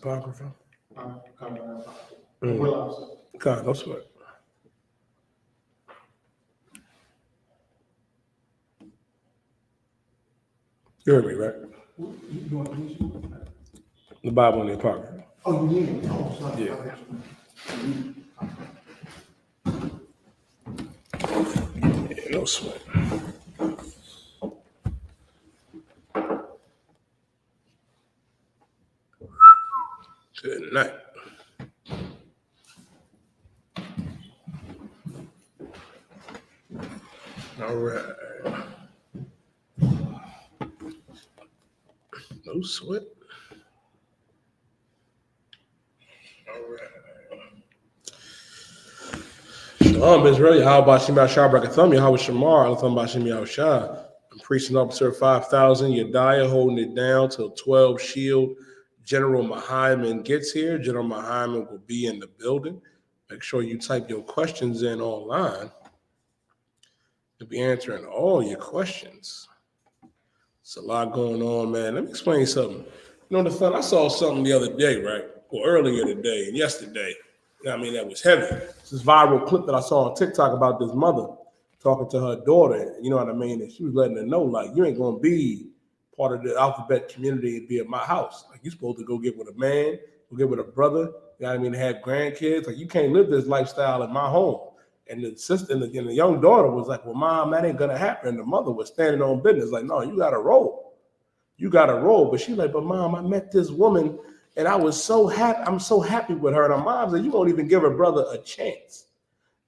Apocrypha? God, no sweat. You heard me, right? The Bible and the Apocrypha. Oh, you mean it? Oh, sorry. Yeah. Yeah, no sweat. Good night. All right. No sweat. All right. Shalom, Israel. How about Shema Shah Brakatham? How was Shamar? Alatham Bashim Yahushua. I'm preaching officer 5,000. Yediah holding it down till 12 shield. General Mahayaman gets here. General Mahayaman will be in the building. Make sure you type your questions in online. He'll be answering all your questions. It's a lot going on, man. Let me explain something. You know, the fun, I saw something the other day, right? Or earlier today and yesterday. You know what I mean? That was heavy. It's this viral clip that I saw on TikTok about this mother talking to her daughter. You know what I mean? And she was letting her know, like, you ain't going to be part of the alphabet community and be at my house. Like, you're supposed to go get with a man, go get with a brother, you know what I mean, have grandkids. Like, you can't live this lifestyle in my home. And the sister and the young daughter was like, well, Mom, that ain't going to happen. And the mother was standing on business like, no, you got to roll. You got to roll. But she's like, but Mom, I met this woman and I was so happy. I'm so happy with her. And her mom said, you won't even give her brother a chance.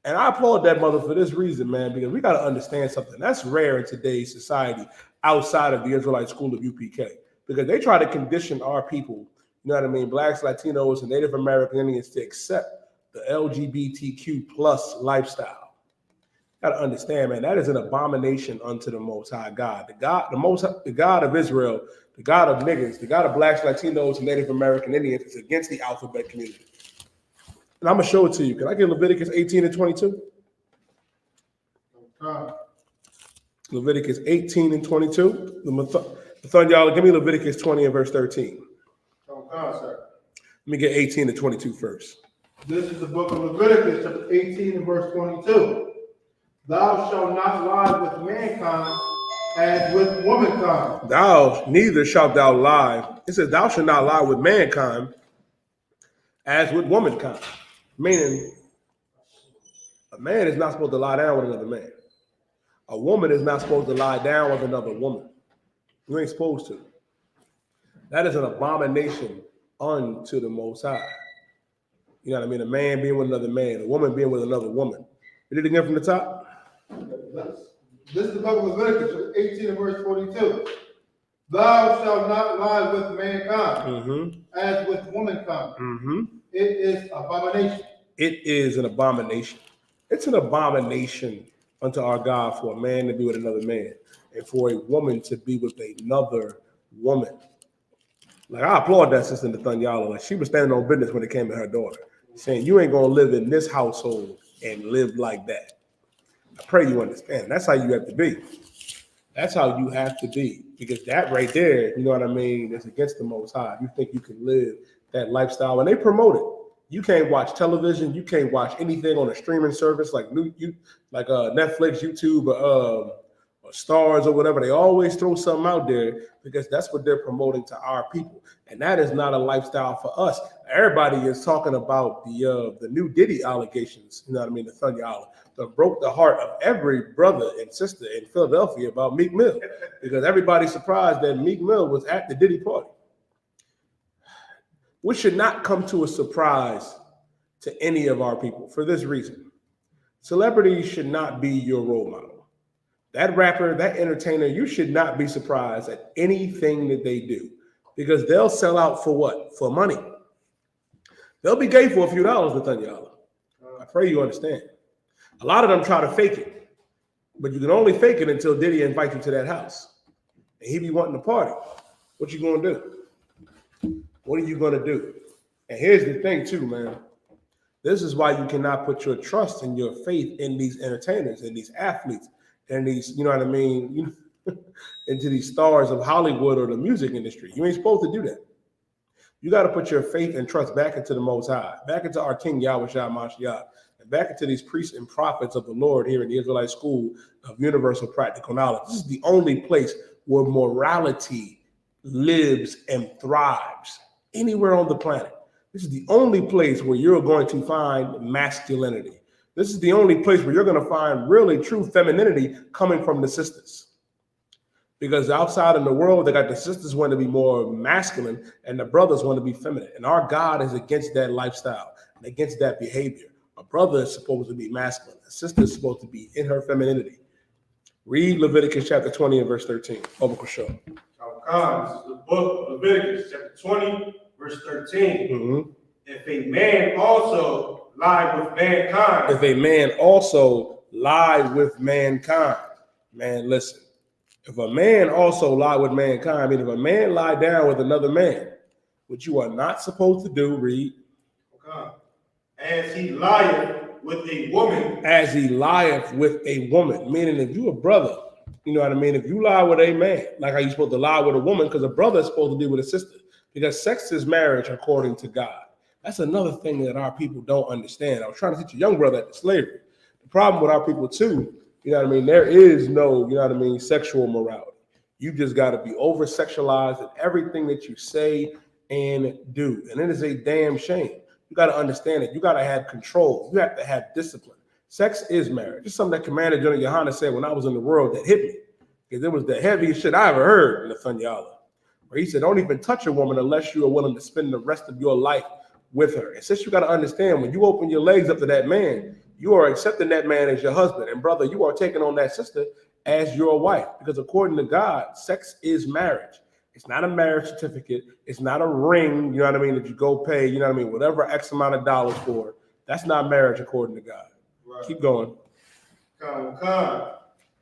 And I applaud that mother for this reason, man, because we got to understand something. That's rare in today's society outside of the Israelite school of UPK, because they try to condition our people, you know what I mean, Blacks, Latinos, and Native American Indians to accept the LGBTQ plus lifestyle. Got to understand, man, that is an abomination unto the Most High God. The God of Israel, the God of niggas, the God of Blacks, Latinos, and Native American Indians is against the alphabet community. And I'm going to show it to you. Can I get Leviticus 18 and 22? Leviticus 18 and 22. Y'all, give me Leviticus 20 and verse 13. Let me get 18 and 22 first. This is the book of Leviticus, chapter 18 and verse 22. Thou shalt not lie with mankind as with womankind. Neither shalt thou lie. It says, thou shalt not lie with mankind as with womankind. Meaning, a man is not supposed to lie down with another man. A woman is not supposed to lie down with another woman. You ain't supposed to. That is an abomination unto the Most High. You know what I mean? A man being with another man, a woman being with another woman. Read it again from the top. This is the book of Leviticus, 18 and verse 42. Thou shalt not lie with mankind as with womankind. It is abomination. It is an abomination. It's an abomination unto our God for a man to be with another man and for a woman to be with another woman. Like, I applaud that sister Nathaniah. Like, she was standing on business when it came to her daughter, saying, you ain't going to live in this household and live like that. I pray you understand. That's how you have to be. That's how you have to be. Because that right there, you know what I mean, is against the Most High. You think you can live that lifestyle, and they promote it. You can't watch television. You can't watch anything on a streaming service like Netflix, YouTube, or Stars or whatever. They always throw something out there because that's what they're promoting to our people, and that is not a lifestyle for us. Everybody is talking about the new Diddy allegations. You know what I mean? The Thunder Island that broke the heart of every brother and sister in Philadelphia about Meek Mill, because everybody's surprised that Meek Mill was at the Diddy party. Which should not come to a surprise to any of our people for this reason. Celebrities should not be your role model. That rapper, that entertainer, you should not be surprised at anything that they do, because they'll sell out for what? For money. They'll be gay for a few dollars, Nathaniah. I pray you understand. A lot of them try to fake it, but you can only fake it until Diddy invites you to that house. And he be wanting to party. What you gonna do? What are you going to do? And here's the thing too, man. This is why you cannot put your trust and your faith in these entertainers and these athletes and these, you know what I mean, into these stars of Hollywood or the music industry. You ain't supposed to do that. You got to put your faith and trust back into the Most High, back into our King Yahweh Shah Mashiach, and back into these priests and prophets of the Lord here in the Israelite School of Universal Practical Knowledge. This is the only place where morality lives and thrives anywhere on the planet. This is the only place where you're going to find masculinity. This is the only place where you're going to find really true femininity coming from the sisters. Because outside in the world, they got the sisters want to be more masculine and the brothers want to be feminine. And our God is against that lifestyle and against that behavior. A brother is supposed to be masculine. A sister is supposed to be in her femininity. Read Leviticus chapter 20 and verse 13. Over show. This is the book of Leviticus chapter 20, verse 13. Mm-hmm. If a man also lie with mankind. If a man also lie with mankind. Man, listen. If a man also lie with mankind, I mean, if a man lie down with another man, which you are not supposed to do, read. Okay. As he lieth with a woman. As he lieth with a woman. Meaning if you a brother, you know what I mean? If you lie with a man, like how you supposed to lie with a woman, because a brother is supposed to be with a sister. Because sex is marriage according to God. That's another thing that our people don't understand. I was trying to teach a young brother at the slavery. The problem with our people too, you know what I mean? There is no, you know what I mean, sexual morality. You just got to be over-sexualized in everything that you say and do. And it is a damn shame. You got to understand it. You got to have control. You have to have discipline. Sex is marriage. It's something that Commander GEN.YAHANNA said when I was in the world that hit me. Because it was the heaviest shit I ever heard in the Thunyala. Where he said, don't even touch a woman unless you are willing to spend the rest of your life with her. And since you got to understand, when you open your legs up to that man, you are accepting that man as your husband. And brother, you are taking on that sister as your wife. Because according to God, sex is marriage. It's not a marriage certificate. It's not a ring, you know what I mean, that you go pay, you know what I mean, whatever X amount of dollars for. That's not marriage according to God. Right. Keep going.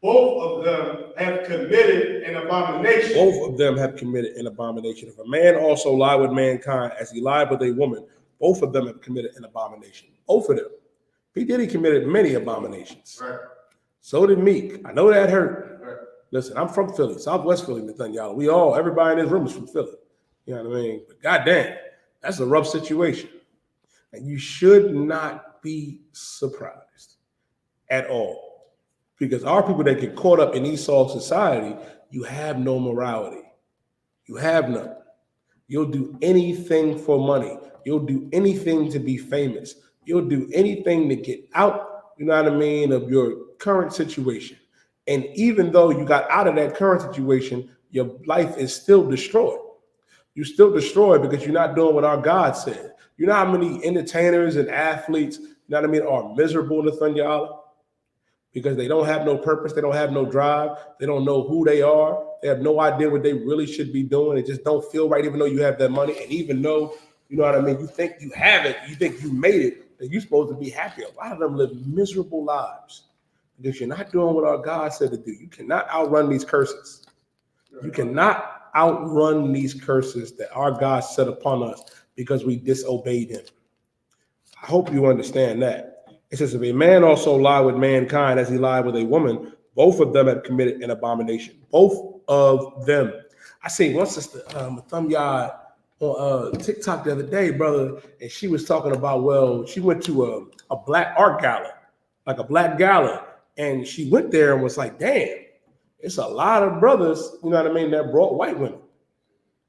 Both of them have committed an abomination. Both of them have committed an abomination. If a man also lie with mankind as he lied with a woman, both of them have committed an abomination. Both of them. P. Diddy committed many abominations. Right. So did Meek. I know that hurt. Right. Listen, I'm from Philly, Southwest Philly, Nathaniel. Everybody in this room is from Philly. You know what I mean? But goddamn, that's a rough situation. And you should not be surprised at all. Because our people that get caught up in Esau society, you have no morality. You have none. You'll do anything for money. You'll do anything to be famous. You'll do anything to get out, you know what I mean, of your current situation. And even though you got out of that current situation, your life is still destroyed. You're still destroyed because you're not doing what our God said. You know how many entertainers and athletes, you know what I mean, are miserable in the Thunyala? Because they don't have no purpose, they don't have no drive, they don't know who they are, they have no idea what they really should be doing, they just don't feel right even though you have that money, and even though, you know what I mean, you think you have it, you think you made it, that you're supposed to be happy. A lot of them live miserable lives because you're not doing what our God said to do. You cannot outrun these curses. You cannot outrun these curses that our God set upon us because we disobeyed him. I hope you understand that. It says, if a man also lie with mankind as he lied with a woman, both of them have committed an abomination. Both of them. I seen one sister, Mahayaman, on TikTok the other day, brother, and she was talking about, well, she went to a black art gala, like a black gala, and she went there and was like, damn, it's a lot of brothers, you know what I mean, that brought white women.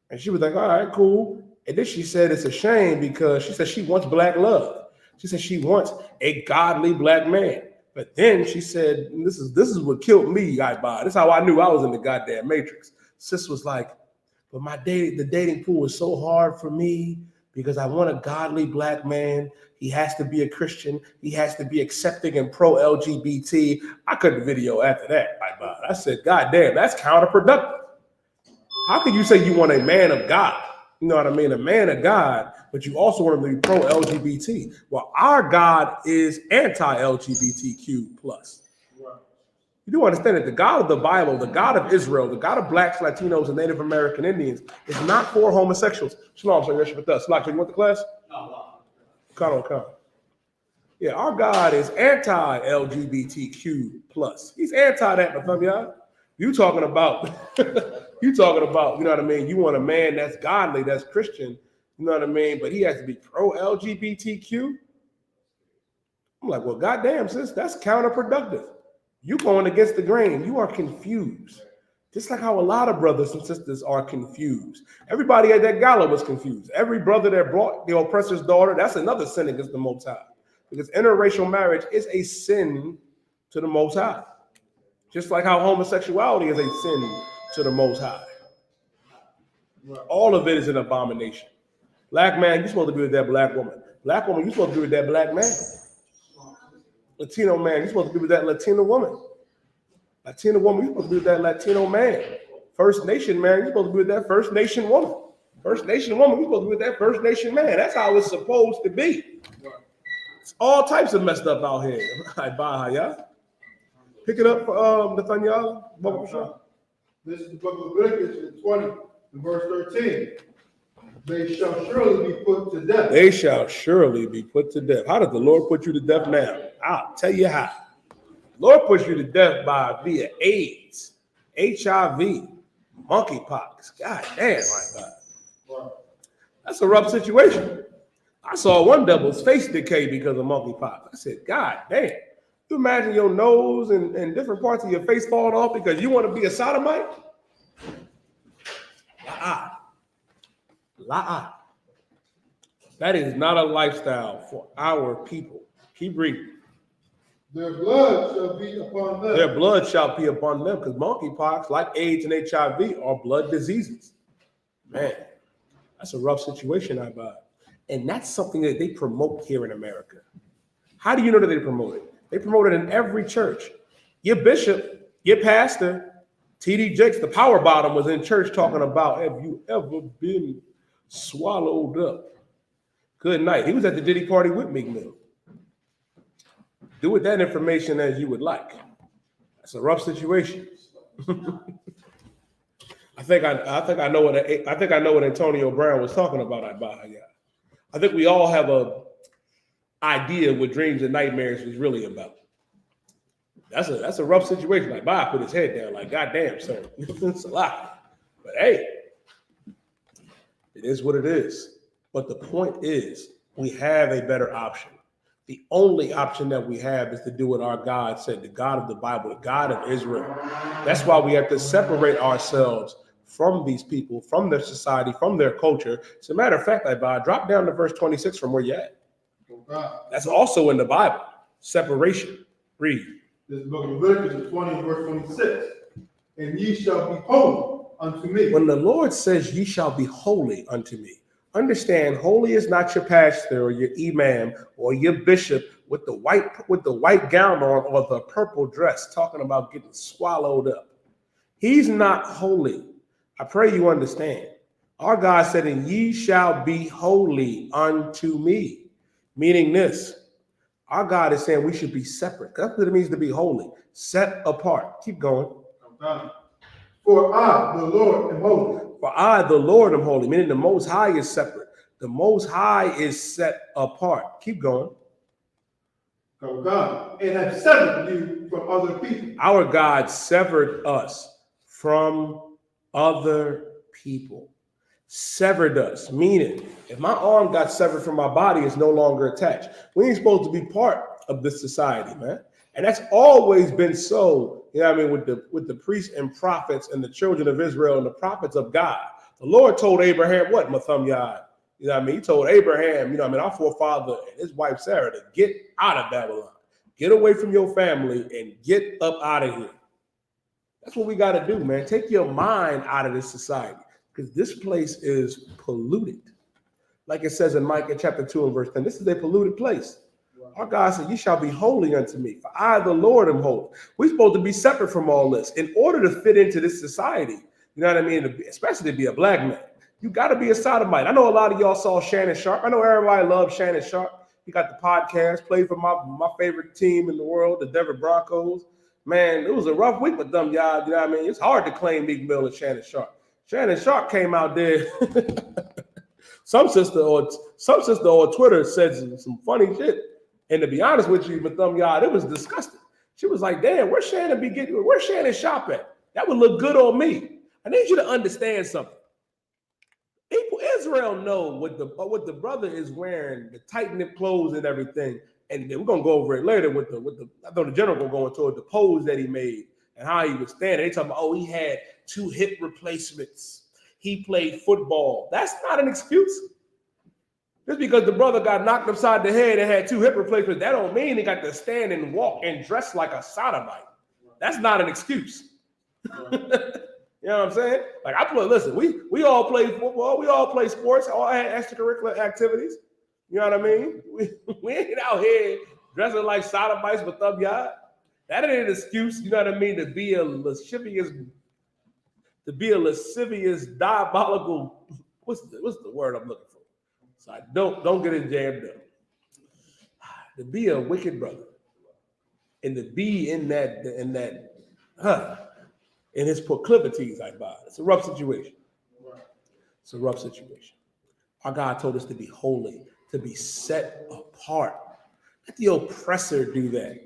And she was like, all right, cool. And then she said it's a shame because she said she wants black love. She said she wants a godly black man. But then she said, this is what killed me, Iba. This is how I knew I was in the goddamn matrix. Sis was like, but the dating pool is so hard for me because I want a godly black man. He has to be a Christian. He has to be accepting and pro-LGBT. I couldn't video after that, Iba. I said, God damn, that's counterproductive. How can you say you want a man of God? You know what I mean? A man of God, but you also want him to be pro-LGBT. Well, our God is anti-LGBTQ+. You do understand that the God of the Bible, the God of Israel, the God of blacks, Latinos, and Native American Indians is not for homosexuals. Shalom, sir. You're with us. Shalom, you went to class? No. Come. Yeah, our God is anti-LGBTQ+. He's anti that, Mahayaman. You talking about, you know what I mean? You want a man that's godly, that's Christian, You know what I mean? But he has to be pro-LGBTQ. I'm like, well, goddamn, sis, that's counterproductive. You going against the grain. You are confused. Just like how a lot of brothers and sisters are confused. Everybody at that gala was confused. Every brother that brought the oppressor's daughter, that's another sin against the Most High. Because interracial marriage is a sin to the Most High. Just like how homosexuality is a sin to the Most High. All of it is an abomination. Black man, you're supposed to be with that black woman. Black woman, you're supposed to be with that black man. Latino man, you're supposed to be with that Latina woman. Latina woman, you're supposed to be with that Latino man. First Nation man, you're supposed to be with that First Nation woman. First Nation woman, you're supposed to be with that First Nation man. That's how it's supposed to be. It's all types of messed up out here. Bahaya. Pick it up for Nathaniel. This is the book of Leviticus 20, verse 13. They shall surely be put to death. They shall surely be put to death. How does the Lord put you to death now? I'll tell you how. Lord puts you to death via AIDS, HIV, monkeypox. God damn, my God. That's a rough situation. I saw one devil's face decay because of monkeypox. I said, God damn. You imagine your nose and different parts of your face falling off because you want to be a sodomite? La'a. That is not a lifestyle for our people. Keep reading. Their blood shall be upon them. Their blood shall be upon them, because monkeypox, like AIDS and HIV, are blood diseases. Man, that's a rough situation, I buy. And that's something that they promote here in America. How do you know that they promote it? They promote it in every church. Your bishop, your pastor, T.D. Jakes, the power bottom, was in church talking about, have you ever been swallowed up? Good night. He was at the Diddy party with Meek Mill. Do with that information as you would like. That's a rough situation. I think I know what Antonio Brown was talking about. I think we all have a idea what dreams and nightmares is really about. That's a rough situation. Like Bob put his head down, like, goddamn, son. It's a lot. But hey, it is what it is. But the point is, we have a better option. The only option that we have is to do what our God said, the God of the Bible, the God of Israel. That's why we have to separate ourselves from these people, from their society, from their culture. As a matter of fact, drop down to verse 26 from where you're at. That's also in the Bible. Separation. Read. This book of Leviticus 20, verse 26. And ye shall be holy unto me. When the Lord says ye shall be holy unto me, understand, holy is not your pastor or your imam or your bishop with the white gown on or the purple dress talking about getting swallowed up. He's not holy. I pray you understand. Our God said, and ye shall be holy unto me. Meaning this, our God is saying we should be separate. That's what it means to be holy, set apart. Keep going. For I, the Lord, am holy. For I, the Lord, am holy, meaning the Most High is separate. The Most High is set apart. Keep going. And have severed you from other people. Our God severed us from other people. Severed us, meaning if my arm got severed from my body, it's no longer attached. We ain't supposed to be part of this society, man. And that's always been so, you know what I mean, with the priests and prophets and the children of Israel and the prophets of God. The Lord told Abraham what, Mahayaman? You know what I mean? He told Abraham, you know what I mean, our forefather and his wife Sarah to get out of Babylon. Get away from your family and get up out of here. That's what we got to do, man. Take your mind out of this society because this place is polluted. Like it says in Micah chapter 2 and verse 10, this is a polluted place. Our God said, ye shall be holy unto me, for I, the Lord, am holy. We're supposed to be separate from all this. In order to fit into this society, you know what I mean, especially to be a black man, you got to be a sodomite. I know a lot of y'all saw Shannon Sharp. I know everybody loves Shannon Sharp. He got the podcast, played for my favorite team in the world, the Denver Broncos. Man, it was a rough week with them, y'all. You know what I mean? It's hard to claim Meek Mill and Shannon Sharp. Shannon Sharp came out there. Some sister on Twitter said some funny shit. And to be honest with you, with them, y'all, it was disgusting. She was like, damn, where's Shannon Sharp at? That would look good on me. I need you to understand something. Israel know what the brother is wearing, the tight knit clothes and everything, and we're gonna go over it later with the I know the general gonna go into it, the pose that he made and how he was standing. They talking about, oh, he had 2 hip replacements. He played football. That's not an excuse. Just because the brother got knocked upside the head and had 2 hip replacements, that don't mean he got to stand and walk and dress like a sodomite. That's not an excuse. You know what I'm saying? Like listen, we all play football, we all play sports, all had extracurricular activities. You know what I mean? We ain't out here dressing like sodomites with thumb yard. That ain't an excuse, you know what I mean, to be a lascivious, diabolical, what's the word I'm looking for? So I don't get it jammed up. To be a wicked brother and to be in his proclivities, I buy. It's a rough situation. It's a rough situation. Our God told us to be holy, to be set apart. Let the oppressor do that.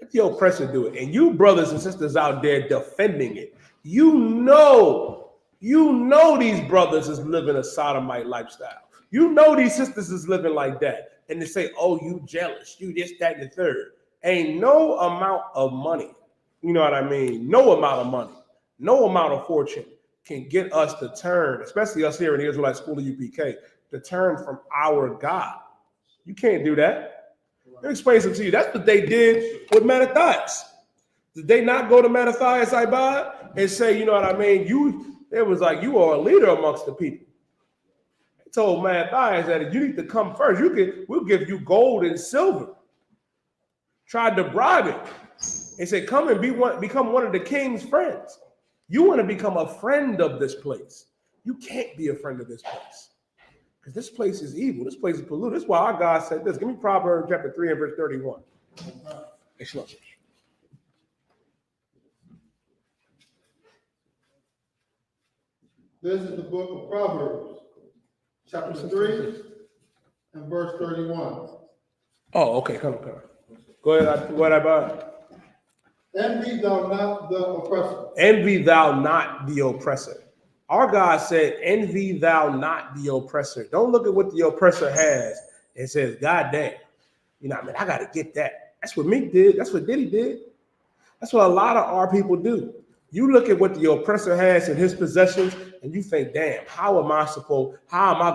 Let the oppressor do it. And you brothers and sisters out there defending it, you know these brothers is living a sodomite lifestyle. You know these sisters is living like that. And they say, oh, you jealous, you this, that, and the third. Ain't no amount of money, you know what I mean? No amount of money, no amount of fortune can get us to turn, especially us here in the Israelite School of UPK, to turn from our God. You can't do that. Let me explain something to you. That's what they did with Matthias. Did they not go to Matthias, Ibad, and say, you know what I mean? It was like, you are a leader amongst the people. They told Matthias that you need to come first. We'll give you gold and silver. Tried to bribe him. They said, come and become one of the king's friends. You want to become a friend of this place. You can't be a friend of this place. Because this place is evil. This place is polluted. That's why our God said this. Give me Proverbs chapter 3 and verse 31. This is the book of Proverbs, chapter 3 and verse 31. Oh, okay. Come on. Go ahead. What about? Envy thou not the oppressor. Envy thou not the oppressor. Our God said, envy thou not the oppressor. Don't look at what the oppressor has and says, God damn, you know what I mean? I got to get that. That's what Meek did. That's what Diddy did. That's what a lot of our people do. You look at what the oppressor has in his possessions and you think, damn, how am I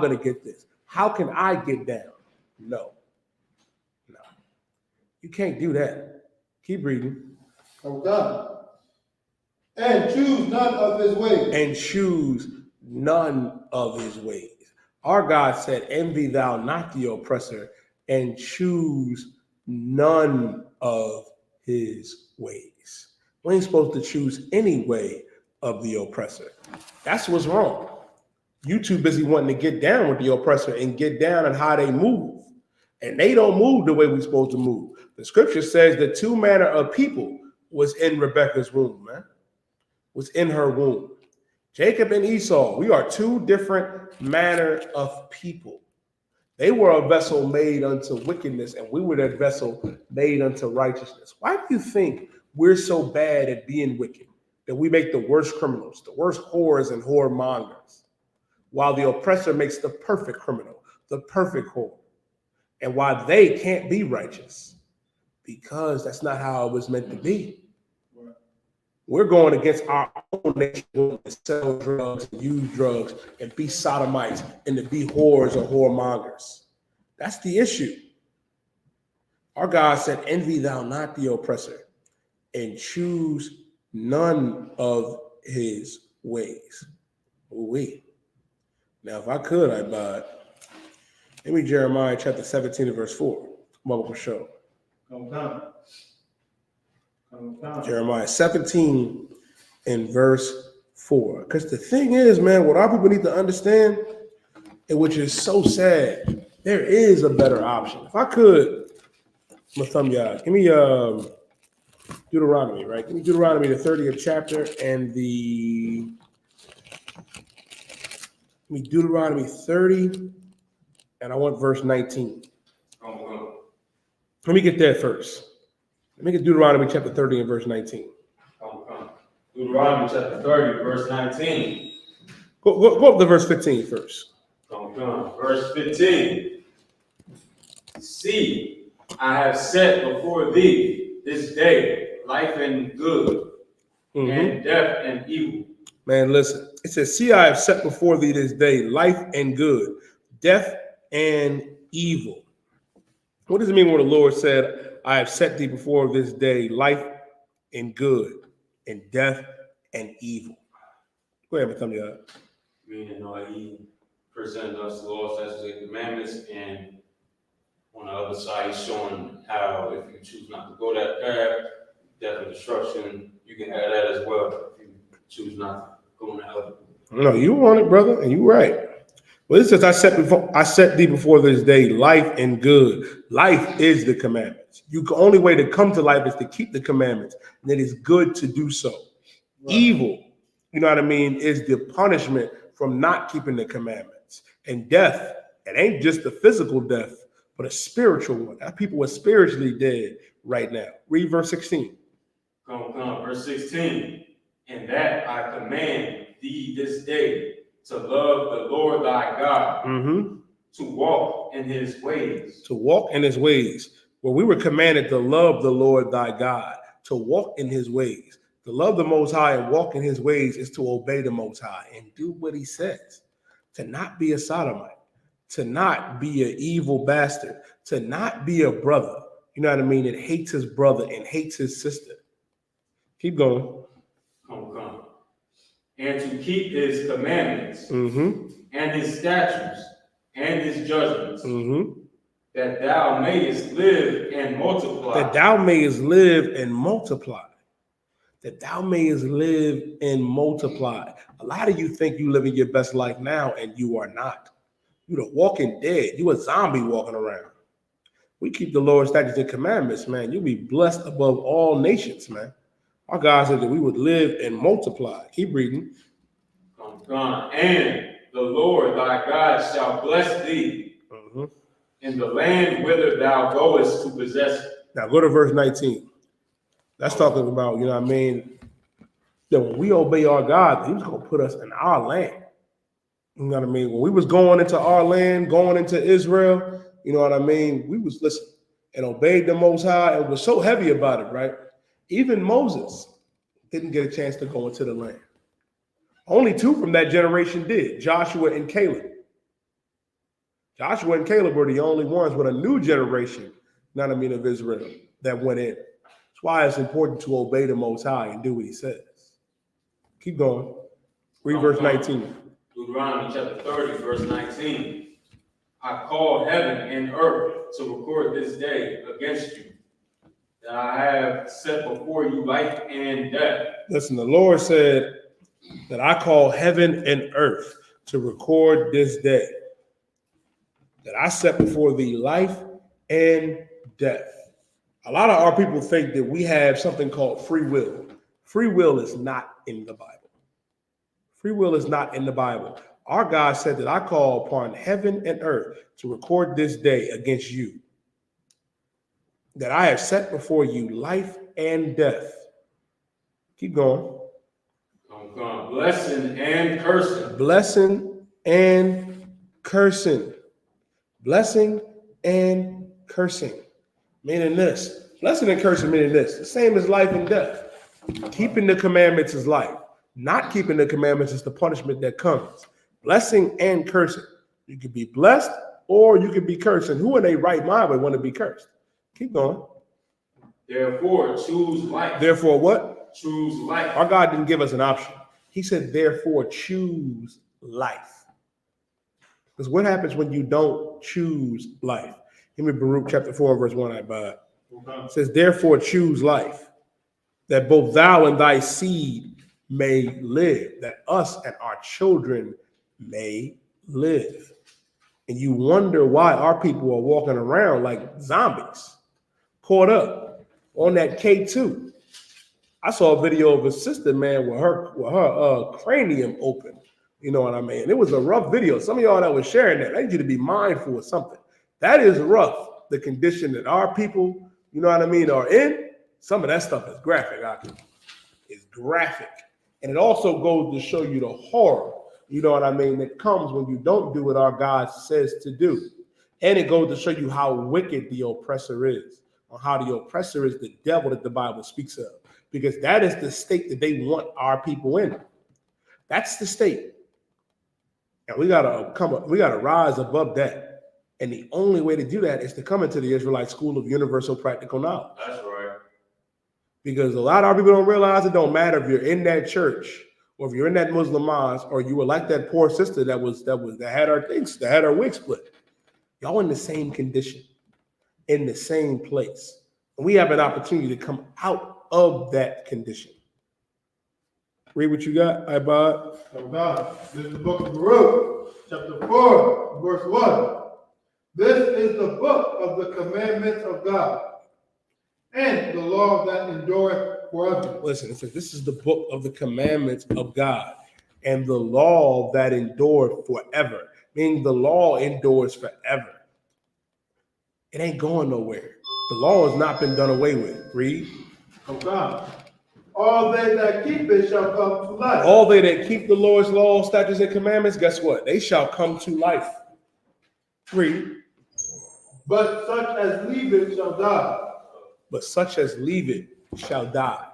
going to get this? How can I get down? No. You can't do that. Keep reading. Oh God. And choose none of his ways. And choose none of his ways. Our God said, envy thou not the oppressor and choose none of his ways. We ain't supposed to choose any way of the oppressor. That's what's wrong. You too busy wanting to get down with the oppressor and get down on how they move. And they don't move the way we're supposed to move. The scripture says the 2 manner of people was in Rebekah's womb, man. Was in her womb. Jacob and Esau, we are 2 different manner of people. They were a vessel made unto wickedness, and we were that vessel made unto righteousness. Why do you think we're so bad at being wicked that we make the worst criminals, the worst whores and whoremongers, while the oppressor makes the perfect criminal, the perfect whore? And why they can't be righteous? Because that's not how it was meant to be. We're going against our own nation to sell drugs, and use drugs, and be sodomites, and to be whores or whoremongers. That's the issue. Our God said, envy thou not the oppressor, and choose none of his ways. Ooh-wee. Now, if I could, I'd buy. Let me Jeremiah chapter 17 and verse 4. Come up with a show. Jeremiah 17 and verse 4. Because the thing is, man, what our people need to understand, and which is so sad, there is a better option. If I could, my thumb yard, give me Deuteronomy, right? Give me Deuteronomy, the 30th chapter, and Deuteronomy 30. And I want verse 19. Let me get there first. Let me get Deuteronomy chapter 30 and verse 19. Deuteronomy chapter 30, verse 19. Go up to verse 15 first. Verse 15. See, I have set before thee this day life and good, and death and evil. Man, listen. It says, see, I have set before thee this day life and good, death and evil. What does it mean when the Lord said, I have set thee before this day life and good, and death and evil? Go ahead, tell me that. Meaning, he presented us the law, statutes, and commandments, and on the other side, he's showing how if you choose not to go that path, death and destruction, you can have that as well if you choose not to go in that other. No, you want it, brother, and you're right. Well, it says, I set thee before this day life and good. Life is the commandments. The only way to come to life is to keep the commandments, and it is good to do so. Right. Evil, you know what I mean, is the punishment from not keeping the commandments. And death, it ain't just the physical death, but a spiritual one. People are spiritually dead right now. Read verse 16. Verse 16. And that I command thee this day to love the Lord thy God, to walk in his ways. To walk in his ways. Well, we were commanded to love the Lord thy God, to walk in his ways. To love the Most High and walk in his ways is to obey the Most High and do what he says. To not be a sodomite, to not be an evil bastard, to not be a brother, you know what I mean, that hates his brother and hates his sister. Keep going. Come. And to keep his commandments, and his statutes, and his judgments, that thou mayest live and multiply. That thou mayest live and multiply. That thou mayest live and multiply. A lot of you think you living your best life now, and you are not. You're the walking dead. You a zombie walking around. We keep the Lord's statutes and commandments, man. You'll be blessed above all nations, man. Our God said that we would live and multiply. Keep reading. And the Lord thy God shall bless thee in the land whither thou goest to possess it. Now go to verse 19. That's talking about, you know what I mean, that when we obey our God, he was going to put us in our land. You know what I mean? When we was going into our land, going into Israel, you know what I mean? We was listening and obeyed the Most High and was so heavy about it, right? Even Moses didn't get a chance to go into the land. Only two from that generation did, Joshua and Caleb. Joshua and Caleb were the only ones with a new generation, you know what I mean, of Israel that went in. That's why it's important to obey the Most High and do what he says. Keep going. Read verse 19. Deuteronomy chapter 30, verse 19. I call heaven and earth to record this day against you, that I have set before you life and death. Listen, the Lord said that I call heaven and earth to record this day, that I set before thee life and death. A lot of our people think that we have something called free will. Free will is not in the Bible. Free will is not in the Bible. Our God said that I call upon heaven and earth to record this day against you, that I have set before you life and death. Keep going. Blessing and cursing. Blessing and cursing. Blessing and cursing. Meaning this. Blessing and cursing meaning this. The same as life and death. Keeping the commandments is life. Not keeping the commandments is the punishment that comes. Blessing and cursing. You can be blessed or you can be cursed. And who in their right mind would want to be cursed? Keep going. Therefore, choose life. Therefore, what? Choose life. Our God didn't give us an option. He said, therefore, choose life. Because what happens when you don't choose life? Give me Baruch chapter 4, verse 1, I buy it. It says, therefore, choose life, that both thou and thy seed may live, that us and our children may live. And you wonder why our people are walking around like zombies, caught up on that K2. I saw a video of a sister, man, with her cranium open. You know what I mean? It was a rough video. Some of y'all that was sharing that, I need you to be mindful of something. That is rough, the condition that our people, you know what I mean, are in. Some of that stuff is graphic, it's graphic. And it also goes to show you the horror you know what I mean, that comes when you don't do what our God says to do. And it goes to show you how wicked the oppressor is, or how the oppressor is the devil that the Bible speaks of, because that is the state that they want our people in. That's the state. And we gotta rise above that. And the only way to do that is to come into the Israelite school of universal practical knowledge. That's right. Because a lot of our people don't realize it don't matter if you're in that church or if you're in that Muslim mosque or you were like that poor sister that had her wig split. Y'all in the same condition, in the same place. And we have an opportunity to come out of that condition. Read what you got, Ibad. Oh God, this is the book of Baruch, chapter 4, verse 1. This is the book of the commandments of God and the law that endureth forever. Listen, it says this is the book of the commandments of God and the law that endured forever. Meaning the law endures forever. It ain't going nowhere. The law has not been done away with. Read. Oh God. All they that keep it shall come to life. All they that keep the Lord's law, statutes, and commandments, guess what? They shall come to life. Read. But such as leave it shall die. But such as leave it shall die.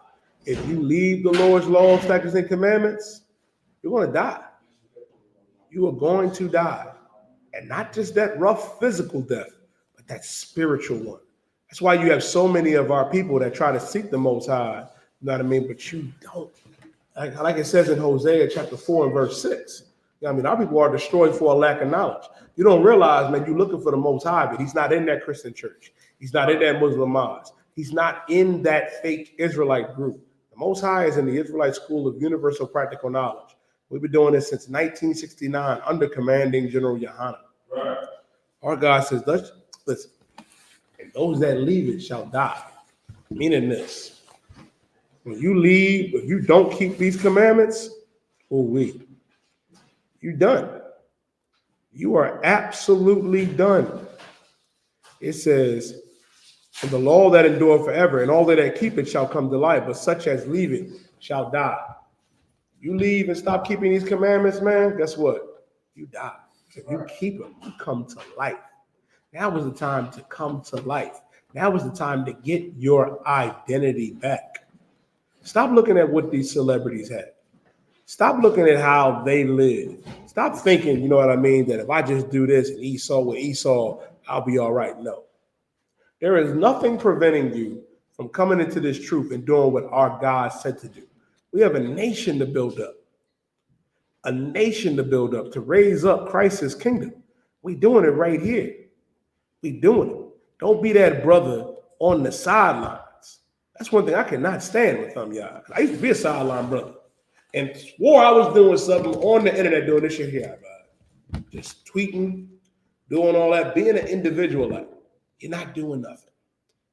If you leave the Lord's law, statutes, and commandments, you're going to die. You are going to die. And not just that rough physical death, but that spiritual one. That's why you have so many of our people that try to seek the Most High. You know what I mean? But you don't. Like it says in Hosea chapter 4 and verse 6. You know what I mean? Our people are destroyed for a lack of knowledge. You don't realize, man, you're looking for the Most High, but he's not in that Christian church. He's not in that Muslim mosque. He's not in that fake Israelite group. The Most High is in the Israelite School of Universal Practical Knowledge. We've been doing this since 1969 under commanding General Yahanna. Right. Our God says, listen, and those that leave it shall die. Meaning this, when you leave, if you don't keep these commandments, you're done. You are absolutely done. It says, and the law that endure forever, and all that keep it shall come to life, but such as leave it shall die. You leave and stop keeping these commandments, man, guess what? You die. If you keep them, you come to life. Now is the time to come to life. Now is the time to get your identity back. Stop looking at what these celebrities had. Stop looking at how they live. Stop thinking, you know what I mean, that if I just do this and Esau with Esau, I'll be all right. No. There is nothing preventing you from coming into this truth and doing what our God said to do. We have a nation to build up. A nation to build up, to raise up Christ's kingdom. We're doing it right here. We're doing it. Don't be that brother on the sidelines. That's one thing I cannot stand with y'all. I used to be a sideline brother and swore I was doing something on the internet doing this shit here. Just tweeting, doing all that, being an individual. Like, you're not doing nothing.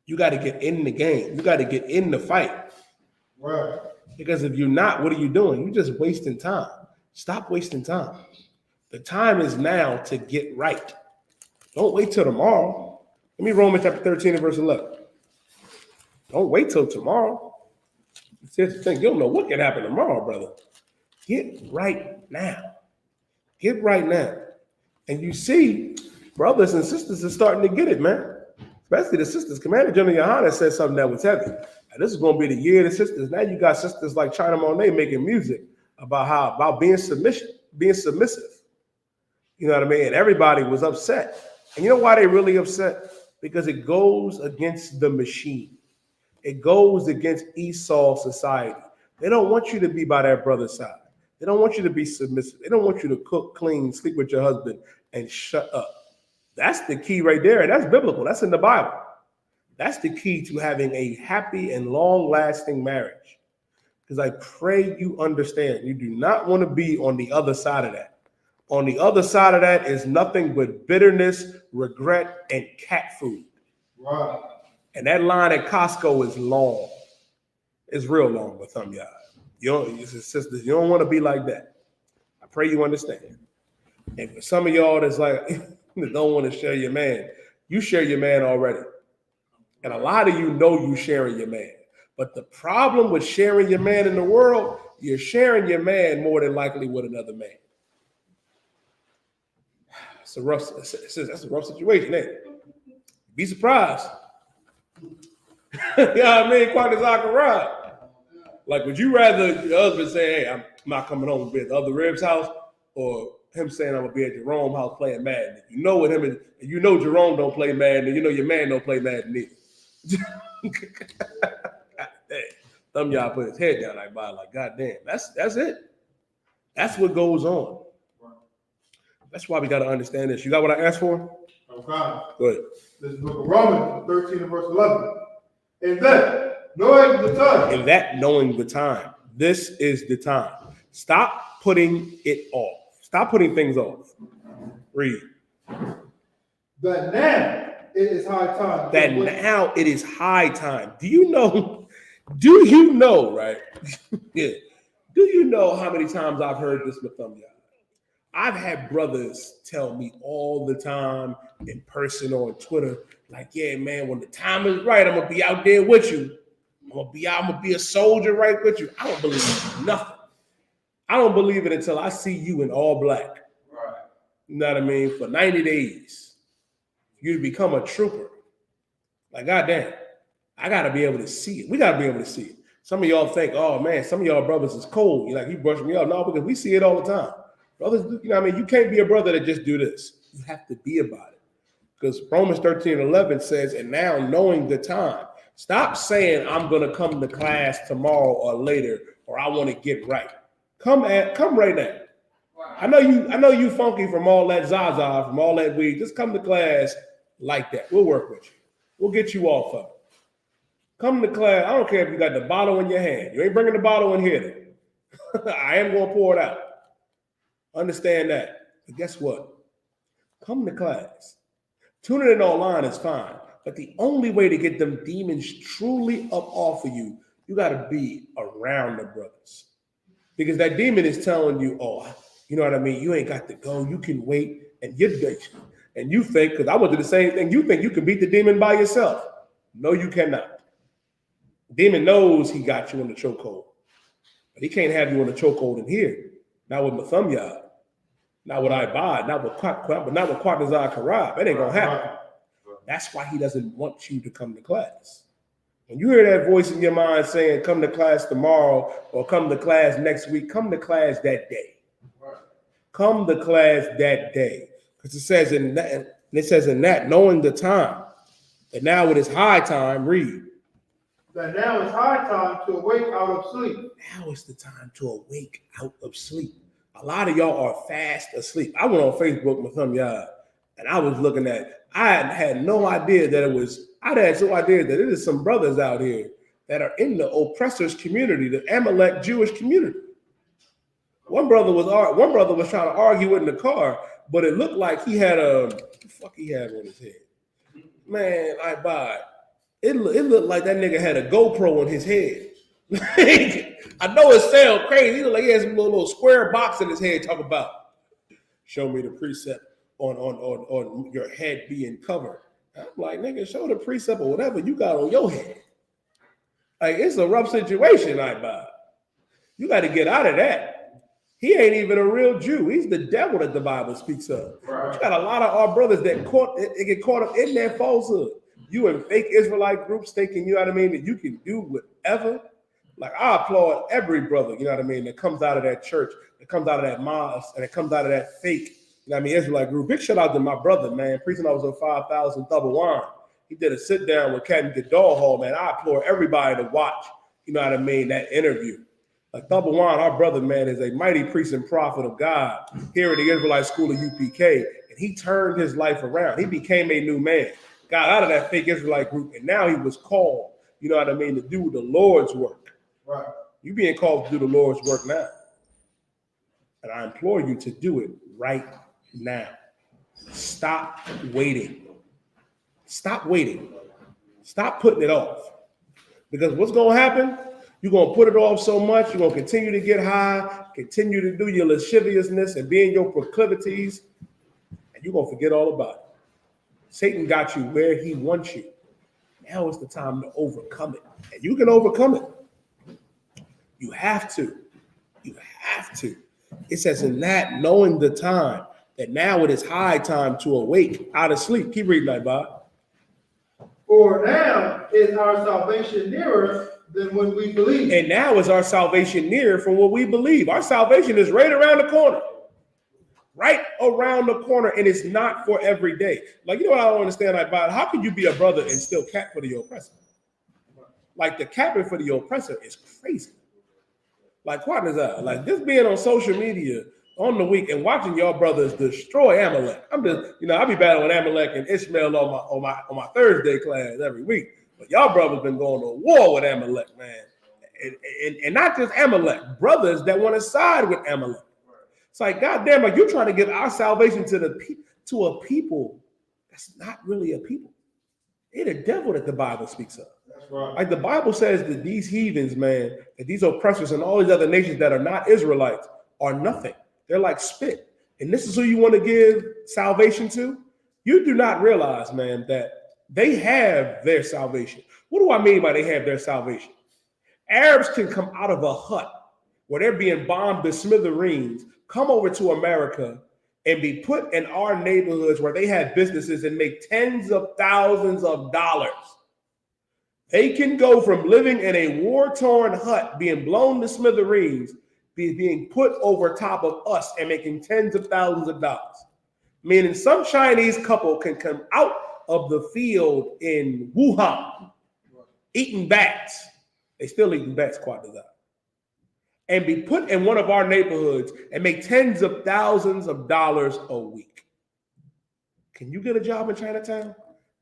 You got to get in the game. You got to get in the fight. Right. Because if you're not, what are you doing? You're just wasting time. Stop wasting time. The time is now to get right. Don't wait till tomorrow. Let me Romans chapter 13 and verse 11. Don't wait till tomorrow. Here's the thing. You don't know what can happen tomorrow, brother. Get right now. Get right now. And you see, brothers and sisters are starting to get it, man. Especially the sisters. Commander General Yahanna said something that was heavy. And this is going to be the year of the sisters. Now you got sisters like China Monet making music about being submissive. You know what I mean? And everybody was upset. And you know why they're really upset? Because it goes against the machine. It goes against Esau society. They don't want you to be by their brother's side. They don't want you to be submissive. They don't want you to cook, clean, sleep with your husband, and shut up. That's the key right there. And that's biblical. That's in the Bible. That's the key to having a happy and long-lasting marriage. Because I pray you understand. You do not want to be on the other side of that. On the other side of that is nothing but bitterness, regret, and cat food. Right. And that line at Costco is long. It's real long with some y'all. Sisters, you don't want to be like that. I pray you understand. And for some of y'all that's like, that don't want to share your man, you share your man already. And a lot of you know you sharing your man. But the problem with sharing your man in the world, you're sharing your man more than likely with another man. That's a rough situation, ain't it? Be surprised. You know what I mean? Quite as I can ride. Like, would you rather your husband say, hey, I'm not coming home to be at the other Ribs house, or him saying I'm gonna be at Jerome's house playing Madden? If you know with him, and you know Jerome don't play Madden, and you know your man don't play Madden either. Some y'all put his head down like, God damn, that's it. That's what goes on. That's why we got to understand this. You got what I asked for? Okay. Go ahead. This is the book of Romans 13 and verse 11. And that, knowing the time. And that, knowing the time. This is the time. Stop putting it off. Stop putting things off. Read. That now it is high time. That now it is high time. Do you know, right? Yeah. Do you know how many times I've heard this with them? I've had brothers tell me all the time in person or on Twitter, like, yeah, man, when the time is right, I'm gonna be out there with you. I'm gonna be a soldier right with you. I don't believe nothing. I don't believe it until I see you in all black. Right. You know what I mean? For 90 days, you become a trooper. Like, goddamn, I gotta be able to see it. We gotta be able to see it. Some of y'all think, oh man, some of y'all brothers is cold. You're like, you brushing me off. No, because we see it all the time. Brothers, you know what I mean? You can't be a brother that just do this. You have to be about it. Because Romans 13:11 says, and now knowing the time. Stop saying I'm gonna come to class tomorrow or later, or I want to get right. Come right now. I know you funky from all that Zaza, from all that weed. Just come to class like that. We'll work with you. We'll get you off of it. Come to class. I don't care if you got the bottle in your hand. You ain't bringing the bottle in here. I am going to pour it out. Understand that. But guess what? Come to class. Tuning in online is fine. But the only way to get them demons truly up off of you, you got to be around the brothers. Because that demon is telling you, oh, you know what I mean? You ain't got to go. You can wait. And you think, because I went through the same thing, you think you can beat the demon by yourself. No, you cannot. Demon knows he got you in the chokehold. But he can't have you in the chokehold in here. Not with Mahayaman. Not with I.S.U.P.K. Not with Quatnazar Karab. It ain't going to happen. That's why he doesn't want you to come to class. When you hear that voice in your mind saying, come to class tomorrow or come to class next week, come to class that day. Come to class that day. Because it says in that, knowing the time, that now it is high time, read. That now is high time to awake out of sleep. Now is the time to awake out of sleep. A lot of y'all are fast asleep. I went on Facebook with some y'all, and I was looking at, I had no idea that it is some brothers out here that are in the oppressors community, the Amalek Jewish community. One brother was trying to argue in the car, but it looked like he had what the fuck he had on his head. Man, I buy it. It looked like that nigga had a GoPro on his head. I know it sounds crazy. He looked like he had some little square box in his head talking about, show me the precept on your head being covered. I'm like, nigga, show the precept or whatever you got on your head. Like, it's a rough situation, I. You got to get out of that. He ain't even a real Jew. He's the devil that the Bible speaks of. Right. You got a lot of our brothers that get caught up in that falsehood. You in fake Israelite groups thinking, you know what I mean, that you can do whatever. Like, I applaud every brother, you know what I mean, that comes out of that church, that comes out of that mosque, and that comes out of that fake, you know what I mean, Israelite group. Big shout out to my brother, man, preaching I was on 5,000 double wine. He did a sit down with Captain Gadol Hall, man. I applaud everybody to watch, you know what I mean, that interview. Like Double Wine, our brother, man, is a mighty priest and prophet of God here at the Israelite School of UPK, and he turned his life around. He became a new man, got out of that fake Israelite group, and now he was called, you know what I mean, to do the Lord's work. Right. You being called to do the Lord's work now. And I implore you to do it right now. Stop waiting. Stop waiting. Stop putting it off. Because what's going to happen? You're going to put it off so much. You're going to continue to get high, continue to do your lasciviousness and be in your proclivities, and you're going to forget all about it. Satan got you where he wants you. Now is the time to overcome it. And you can overcome it. You have to. You have to. It says in that, knowing the time, that now it is high time to awake out of sleep. Keep reading that, Bob. For now is our salvation nearer than when we believe. And now is our salvation nearer from what we believe. Our salvation is right around the corner. Right around the corner, and it's not for every day. Like, you know what I don't understand about it? How can you be a brother and still cap for the oppressor? Like, the capping for the oppressor is crazy. Like, what is that? Like, just being on social media on the week and watching y'all brothers destroy Amalek. I'm just, I be battling Amalek and Ishmael on my Thursday class every week. But y'all brothers been going to war with Amalek, man. And not just Amalek, brothers that want to side with Amalek. It's like, goddamn, are you trying to give our salvation to a people that's not really a people? They're the devil that the Bible speaks of. That's right. Like the Bible says that these heathens, man, that these oppressors and all these other nations that are not Israelites are nothing. They're like spit. And this is who you want to give salvation to? You do not realize, man, that they have their salvation. What do I mean by they have their salvation? Arabs can come out of a hut where they're being bombed to smithereens, come over to America and be put in our neighborhoods where they have businesses and make tens of thousands of dollars. They can go from living in a war-torn hut, being blown to smithereens, being put over top of us and making tens of thousands of dollars. Meaning some Chinese couple can come out of the field in Wuhan eating bats. They still eating bats, quite a lot. And be put in one of our neighborhoods and make tens of thousands of dollars a week. Can you get a job in Chinatown?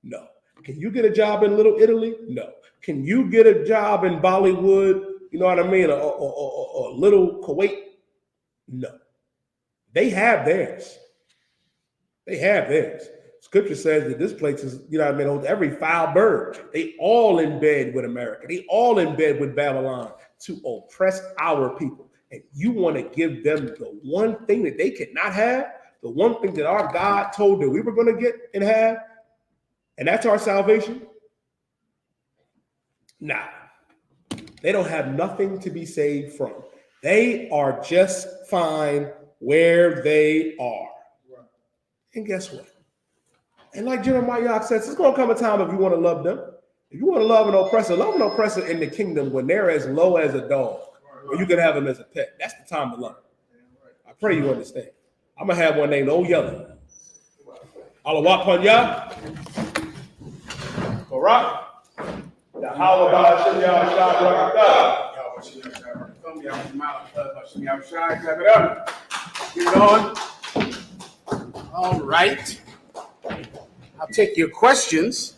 No. Can you get a job in Little Italy? No. Can you get a job in Bollywood? You know what I mean? Or Little Kuwait? No. They have theirs. They have theirs. Scripture says that this place is, every foul bird. They all in bed with America. They all in bed with Babylon to oppress our people. And you want to give them the one thing that they cannot have, the one thing that our God told that we were going to get and have, and that's our salvation? Nah. They don't have nothing to be saved from. They are just fine where they are. And guess what? And like Jeremiah says, it's going to come a time if you want to love them. If you want to love an oppressor in the kingdom when they're as low as a dog, or you can have them as a pet. That's the time to love them. I pray you understand. I'm going to have one named Old Yellow. Alawat Panya. Barak. All right. I'll take your questions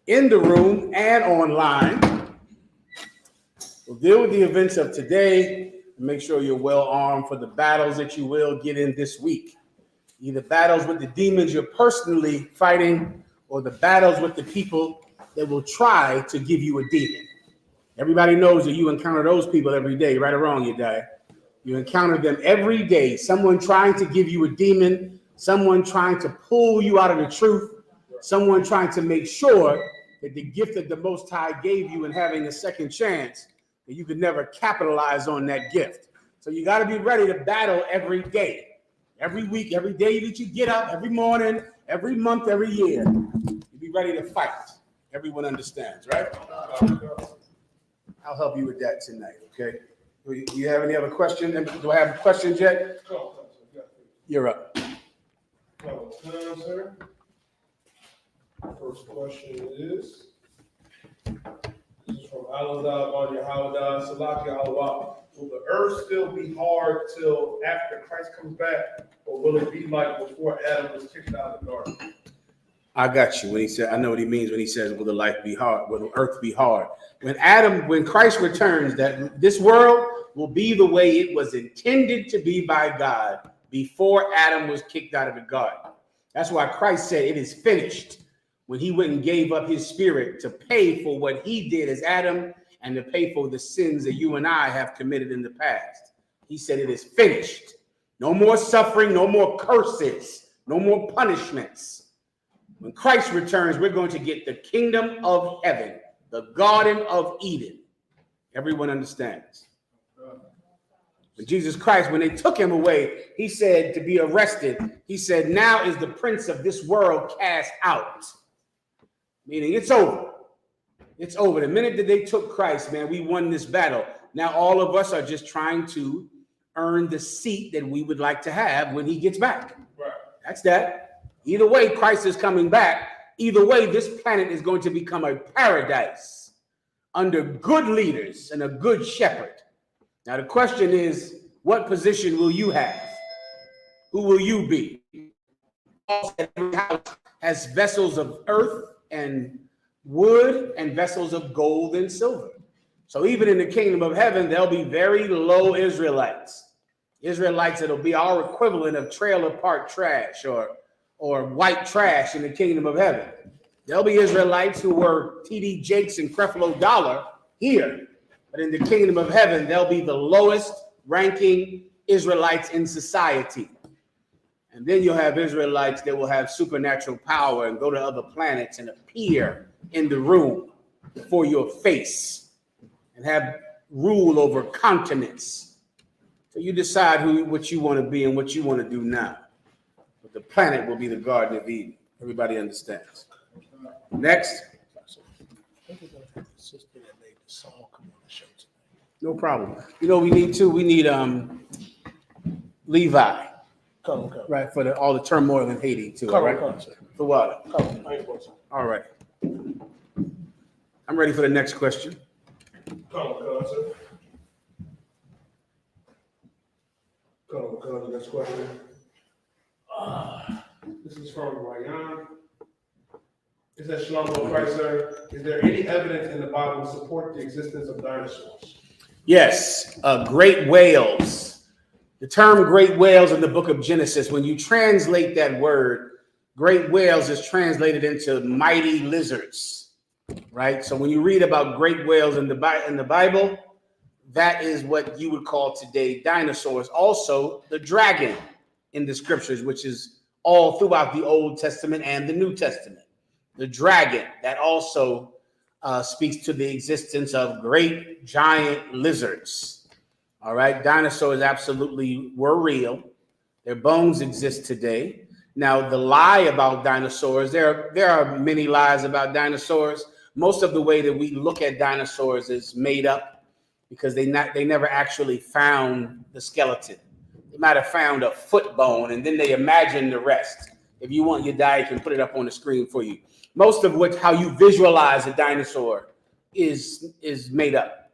in the room and online. We'll deal with the events of today and make sure you're well armed for the battles that you will get in this week. Either battles with the demons you're personally fighting or the battles with the people that will try to give you a demon. Everybody knows that you encounter those people every day, right or wrong, you die. You encounter them every day. Someone trying to give you a demon, someone trying to pull you out of the truth, someone trying to make sure that the gift that the Most High gave you and having a second chance, that you could never capitalize on that gift. So you got to be ready to battle every day, every week, every day that you get up, every morning, every month, every year. You be ready to fight. Everyone understands, right? I'll help you with that tonight, okay? Do you have any other questions? Do I have questions yet? You're up. Sir. First question is from Alazar on Yahawada Salaki Alawat. Will the earth still be hard till after Christ comes back, or will it be like before Adam was kicked out of the garden? I got you. When he said, I know what he means when he says, will the life be hard? Will the earth be hard? When Christ returns, that this world will be the way it was intended to be by God before Adam was kicked out of the garden. That's why Christ said it is finished when he went and gave up his spirit to pay for what he did as Adam and to pay for the sins that you and I have committed in the past. He said it is finished. No more suffering, no more curses, no more punishments. When Christ returns, we're going to get the kingdom of heaven, the Garden of Eden. Everyone understands. But Jesus Christ, when they took him away, he said to be arrested. He said, now is the prince of this world cast out. Meaning it's over. It's over. The minute that they took Christ, man, we won this battle. Now all of us are just trying to earn the seat that we would like to have when he gets back. Right. That's that. Either way, Christ is coming back. Either way, this planet is going to become a paradise under good leaders and a good shepherd. Now the question is, what position will you have? Who will you be? Every house has vessels of earth and wood and vessels of gold and silver. So even in the kingdom of heaven, there'll be very low Israelites. Israelites that'll be our equivalent of trailer park trash or white trash in the kingdom of heaven. There'll be Israelites who were T.D. Jakes and Creflo Dollar here. But in the kingdom of heaven, they'll be the lowest ranking Israelites in society. And then you'll have Israelites that will have supernatural power and go to other planets and appear in the room before your face and have rule over continents. So you decide what you want to be and what you want to do now. But the planet will be the Garden of Eden. Everybody understands. Next. No problem. You know, we need Levi. Come. Right, for all the turmoil in Haiti too. Right? For what? All right. I'm ready for the next question. Sir. Come, next question. This is from Ryan. It says, Shalom Christ, sir. Is there any evidence in the Bible to support the existence of dinosaurs? Yes, great whales. The term great whales in the book of Genesis, when you translate that word, great whales is translated into mighty lizards, right? So when you read about great whales in the Bible, that is what you would call today dinosaurs. Also, the dragon in the scriptures, which is all throughout the Old Testament and the New Testament. The dragon, that also speaks to the existence of great giant lizards. All right, dinosaurs absolutely were real. Their bones exist today. Now, the lie about dinosaurs, there are many lies about dinosaurs. Most of the way that we look at dinosaurs is made up because they never actually found the skeleton. They might have found a foot bone and then they imagined the rest. If you want your dye, I can put it up on the screen for you. Most of how you visualize a dinosaur is made up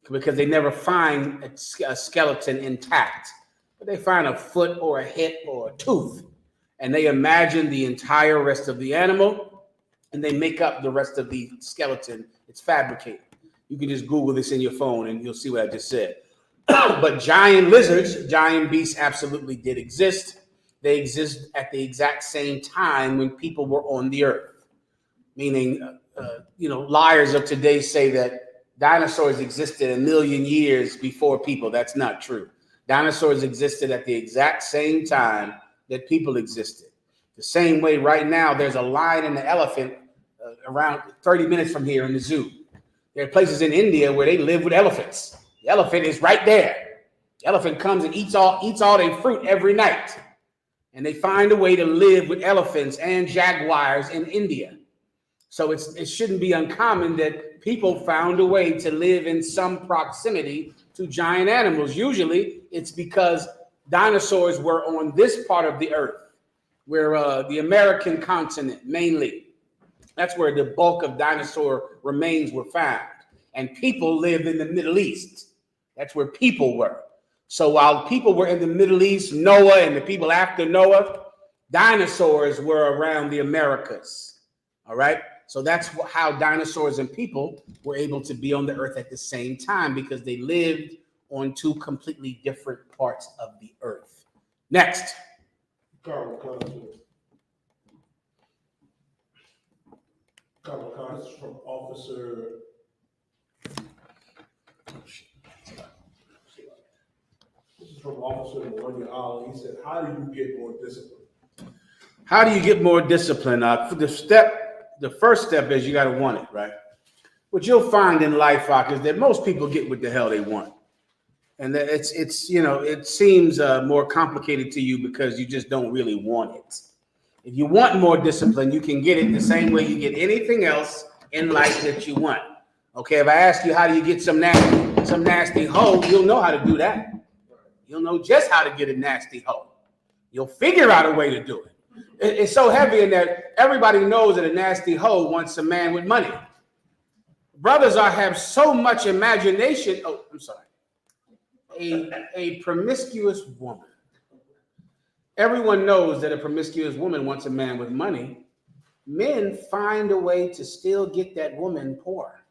because they never find a skeleton intact, but they find a foot or a hip or a tooth, and they imagine the entire rest of the animal, and they make up the rest of the skeleton. It's fabricated. You can just Google this in your phone, and you'll see what I just said. But giant lizards, giant beasts absolutely did exist. They exist at the exact same time when people were on the earth. Meaning, liars of today say that dinosaurs existed 1 million years before people. That's not true. Dinosaurs existed at the exact same time that people existed. The same way right now, there's a lion and an elephant around 30 minutes from here in the zoo. There are places in India where they live with elephants. The elephant is right there. The elephant comes and eats all their fruit every night. And they find a way to live with elephants and jaguars in India. So it shouldn't be uncommon that people found a way to live in some proximity to giant animals. Usually it's because dinosaurs were on this part of the earth, where the American continent mainly. That's where the bulk of dinosaur remains were found. And people lived in the Middle East. That's where people were. So while people were in the Middle East, Noah and the people after Noah, dinosaurs were around the Americas. All right. So that's how dinosaurs and people were able to be on the earth at the same time, because they lived on two completely different parts of the earth. Next. Carl, this is from Officer. This is from Officer Mahayaman Ali. He said, "How do you get more discipline?" How do you get more discipline? The first step is you got to want it, right? What you'll find in life, is that most people get what the hell they want. And it's you know, it seems more complicated to you because you just don't really want it. If you want more discipline, you can get it the same way you get anything else in life that you want. Okay, if I ask you how do you get some nasty hoe, you'll know how to do that. You'll know just how to get a nasty hoe. You'll figure out a way to do it. It's so heavy in that everybody knows that a nasty hoe wants a man with money. Brothers have so much imagination. Oh, I'm sorry. A promiscuous woman. Everyone knows that a promiscuous woman wants a man with money. Men find a way to still get that woman poor.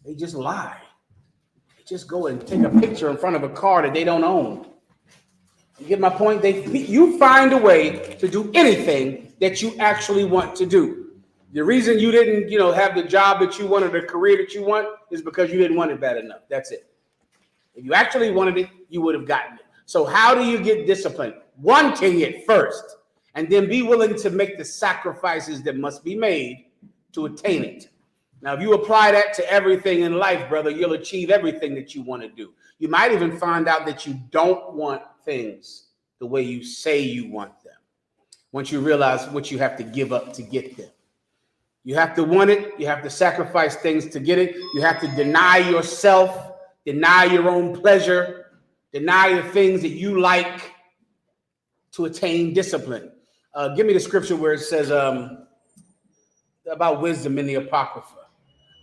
They just lie. They just go and take a picture in front of a car that they don't own. You get my point? You find a way to do anything that you actually want to do. The reason you didn't, have the job that you wanted, the career that you want, is because you didn't want it bad enough. That's it. If you actually wanted it, you would have gotten it. So how do you get disciplined? Wanting it first, and then be willing to make the sacrifices that must be made to attain it. Now, if you apply that to everything in life, brother, you'll achieve everything that you want to do. You might even find out that you don't want things the way you say you want them. Once you realize what you have to give up to get them. You have to want it. You have to sacrifice things to get it. You have to deny yourself, deny your own pleasure, deny the things that you like to attain discipline. Give me the scripture where it says about wisdom in the Apocrypha.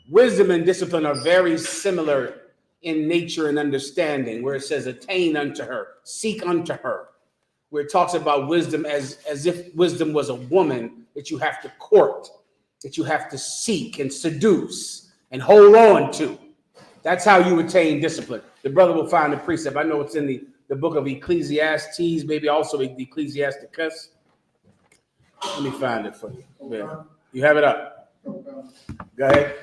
Wisdom and discipline are very similar in nature and understanding, where it says attain unto her, seek unto her, where it talks about wisdom as if wisdom was a woman that you have to court, that you have to seek and seduce and hold on to. That's how you attain discipline. The brother will find the precept. I know it's in the book of Ecclesiastes, maybe also the Ecclesiasticus. Let me find it for you. Yeah. You have it up. Go ahead.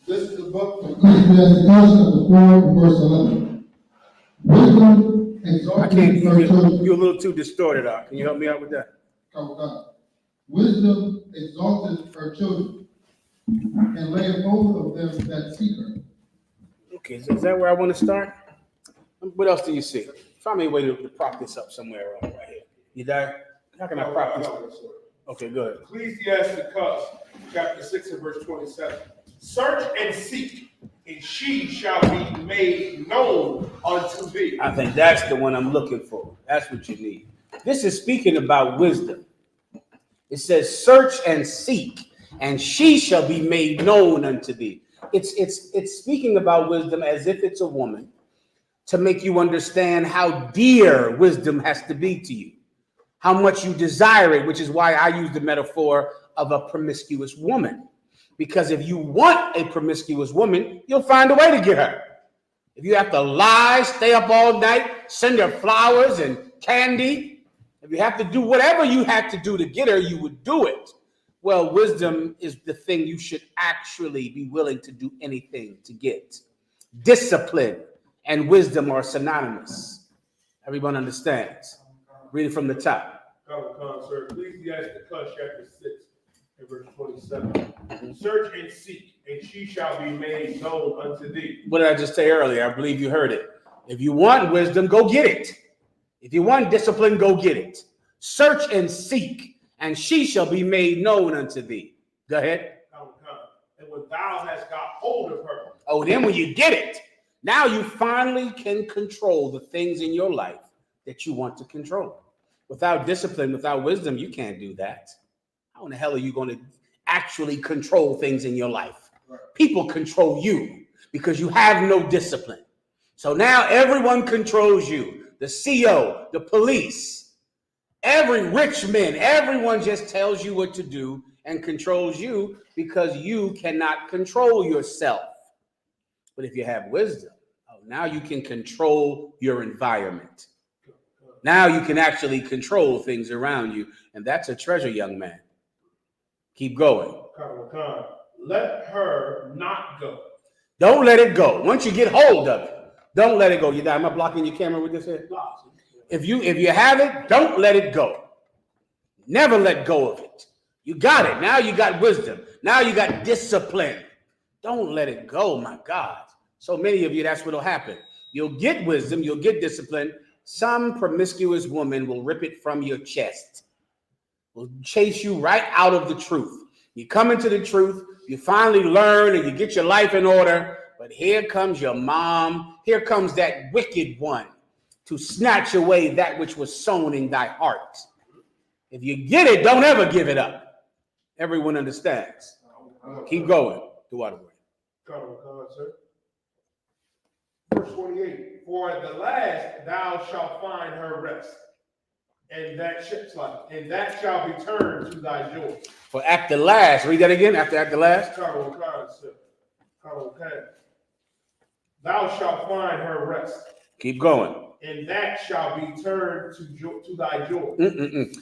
This is the book of Ecclesiastes, chapter 4, verse 11. Wisdom I can't hear you. You're a little too distorted. Can you help me out with that? Wisdom exalteth her children, and layeth hold of them that seek her. Okay, is that where I want to start? What else do you see? Find me a way to prop this up somewhere right here. You there? How can I prop this up? Okay, good. Ecclesiasticus, chapter 6 and verse 27. Search and seek, and she shall be made known unto thee. I think that's the one I'm looking for. That's what you need. This is speaking about wisdom. It says, search and seek, and she shall be made known unto thee. It's speaking about wisdom as if it's a woman, to make you understand how dear wisdom has to be to you, how much you desire it, which is why I use the metaphor of a promiscuous woman. Because if you want a promiscuous woman, you'll find a way to get her. If you have to lie, stay up all night, send her flowers and candy, if you have to do whatever you have to do to get her, you would do it. Well, wisdom is the thing you should actually be willing to do anything to get. Discipline and wisdom are synonymous. Everyone understands. Read it from the top. Sir. Ecclesiastes chapter 6 and verse 27. Search and seek, and she shall be made known unto thee. What did I just say earlier? I believe you heard it. If you want wisdom, go get it. If you want discipline, go get it. Search and seek, and she shall be made known unto thee. Go ahead. And when thou hast got hold of her. Oh, then when you get it, now you finally can control the things in your life that you want to control. Without discipline, without wisdom, you can't do that. How in the hell are you going to actually control things in your life? People control you because you have no discipline. So now everyone controls you. The CEO, the police, every rich man, everyone just tells you what to do and controls you because you cannot control yourself. But if you have wisdom, now you can control your environment. Now you can actually control things around you. And that's a treasure, young man. Keep going. Let her not go. Don't let it go. Once you get hold of it, don't let it go. Am I blocking your camera with this here? If you have it, don't let it go. Never let go of it. You got it. Now you got wisdom. Now you got discipline. Don't let it go, my God. So many of you, that's what'll happen. You'll get wisdom, you'll get discipline. Some promiscuous woman will rip it from your chest, will chase you right out of the truth. You come into the truth, you finally learn and you get your life in order, but here comes your mom, here comes that wicked one to snatch away that which was sown in thy heart. If you get it, don't ever give it up. Everyone understands. Keep going. Do what? Verse 48, for at the last thou shalt find her rest, and that shall be turned to thy joy. For at the last, read that again, at the last. Thou shalt find her rest. Keep going. And that shall be turned to thy joy.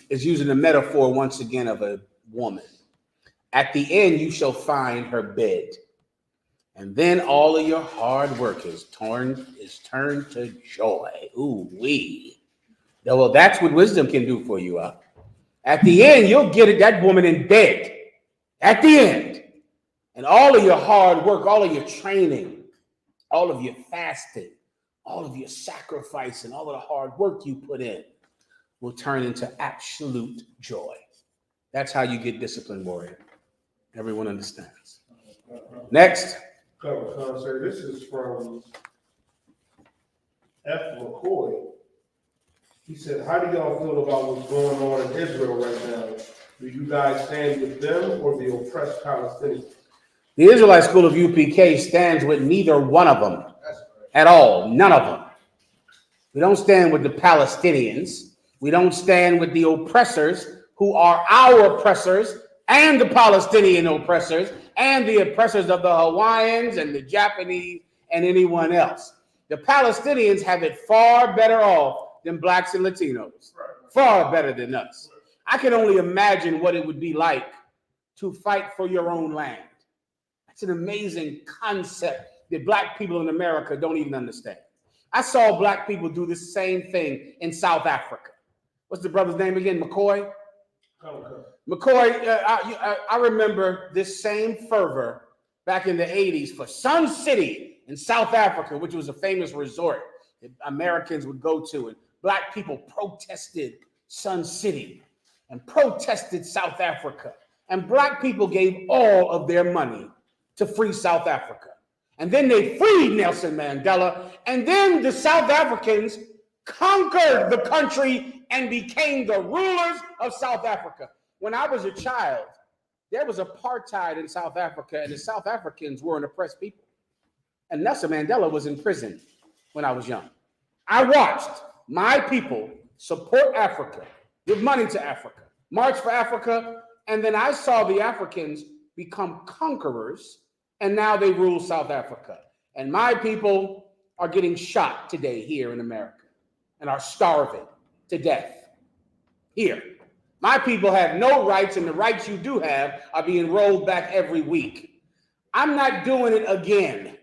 It's using the metaphor once again of a woman. At the end, you shall find her bed. And then all of your hard work is turned to joy. Ooh wee. Well, that's what wisdom can do for you. At the end, you'll get that woman in bed. At the end. And all of your hard work, all of your training, all of your fasting, all of your sacrifice, and all of the hard work you put in will turn into absolute joy. That's how you get disciplined, warrior. Everyone understands. Next. This is from F. McCoy. He said, how do y'all feel about what's going on in Israel right now? Do you guys stand with them or the oppressed Palestinians? The Israelite school of UPK stands with neither one of them at all. None of them. We don't stand with the Palestinians. We don't stand with the oppressors who are our oppressors and the Palestinian oppressors and the oppressors of the Hawaiians and the Japanese and anyone else. The Palestinians have it far better off than blacks and Latinos. Far better than us. I can only imagine what it would be like to fight for your own land. That's an amazing concept that black people in America don't even understand. I saw black people do the same thing in South Africa. What's the brother's name again? McCoy? McCoy, I remember this same fervor back in the 80s for Sun City in South Africa, which was a famous resort that Americans would go to. And black people protested Sun City and protested South Africa. And black people gave all of their money to free South Africa. And then they freed Nelson Mandela. And then the South Africans conquered the country and became the rulers of South Africa. When I was a child, there was apartheid in South Africa, and the South Africans were an oppressed people. And Nelson Mandela was in prison when I was young. I watched my people support Africa, give money to Africa, march for Africa, and then I saw the Africans become conquerors, and now they rule South Africa. And my people are getting shot today here in America and are starving to death here. My people have no rights, and the rights you do have are being rolled back every week. I'm not doing it again.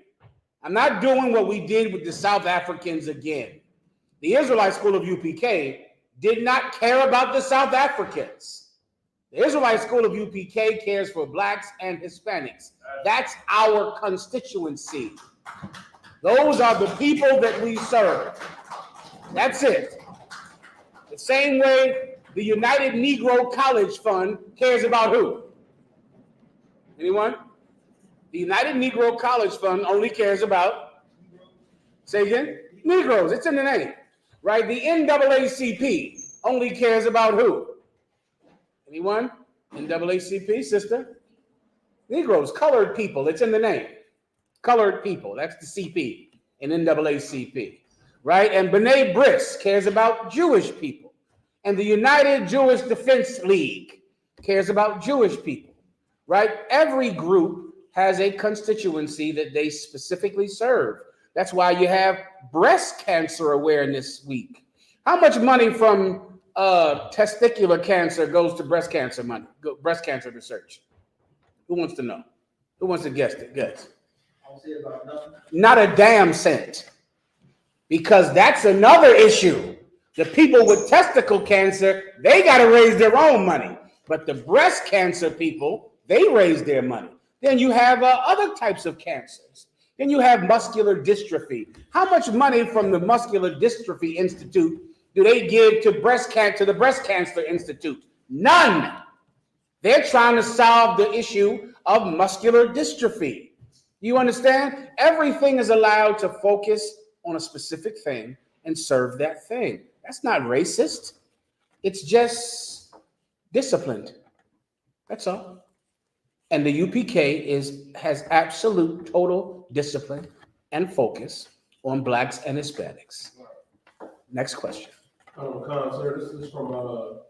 I'm not doing what we did with the South Africans again. The Israelite school of UPK did not care about the South Africans. The Israelite school of UPK cares for blacks and Hispanics. That's our constituency. Those are the people that we serve. That's it. The same way the United Negro College Fund cares about who? Anyone? The United Negro College Fund only cares about, say again, Negroes. It's in the name, right? The NAACP only cares about who? Anyone? NAACP, sister? Negroes, colored people. It's in the name. Colored people. That's the CP in NAACP, right? And B'nai B'rith cares about Jewish people. And the United Jewish Defense League cares about Jewish people, right? Every group has a constituency that they specifically serve. That's why you have Breast Cancer Awareness Week. How much money from testicular cancer goes to breast cancer money, breast cancer research? Who wants to know? Who wants to guess it? Guess. I'll say about nothing. Not a damn cent. Because that's another issue. The people with testicle cancer, they got to raise their own money. But the breast cancer people, they raise their money. Then you have other types of cancers. Then you have muscular dystrophy. How much money from the Muscular Dystrophy Institute do they give to the Breast Cancer Institute? None. They're trying to solve the issue of muscular dystrophy. You understand? Everything is allowed to focus on a specific thing and serve that thing. That's not racist. It's just disciplined. That's all. And the UPK has absolute total discipline and focus on blacks and Hispanics. Next question. Sir, this is from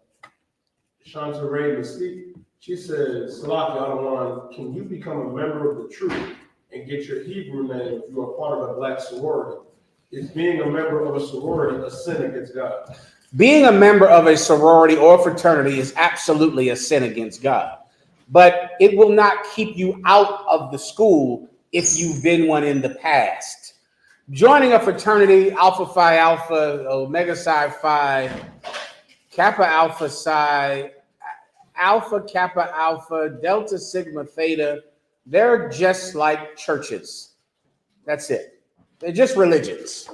Shanta Ray Mystique. She says, Salaki Adawan, can you become a member of the truth and get your Hebrew name if you are part of a black sorority? Is being a member of a sorority a sin against God? Being a member of a sorority or fraternity is absolutely a sin against God. But it will not keep you out of the school if you've been one in the past. Joining a fraternity, Alpha Phi Alpha, Omega Psi Phi, Kappa Alpha Psi, Alpha Kappa Alpha, Delta Sigma Theta, they're just like churches. That's it. They're just religions.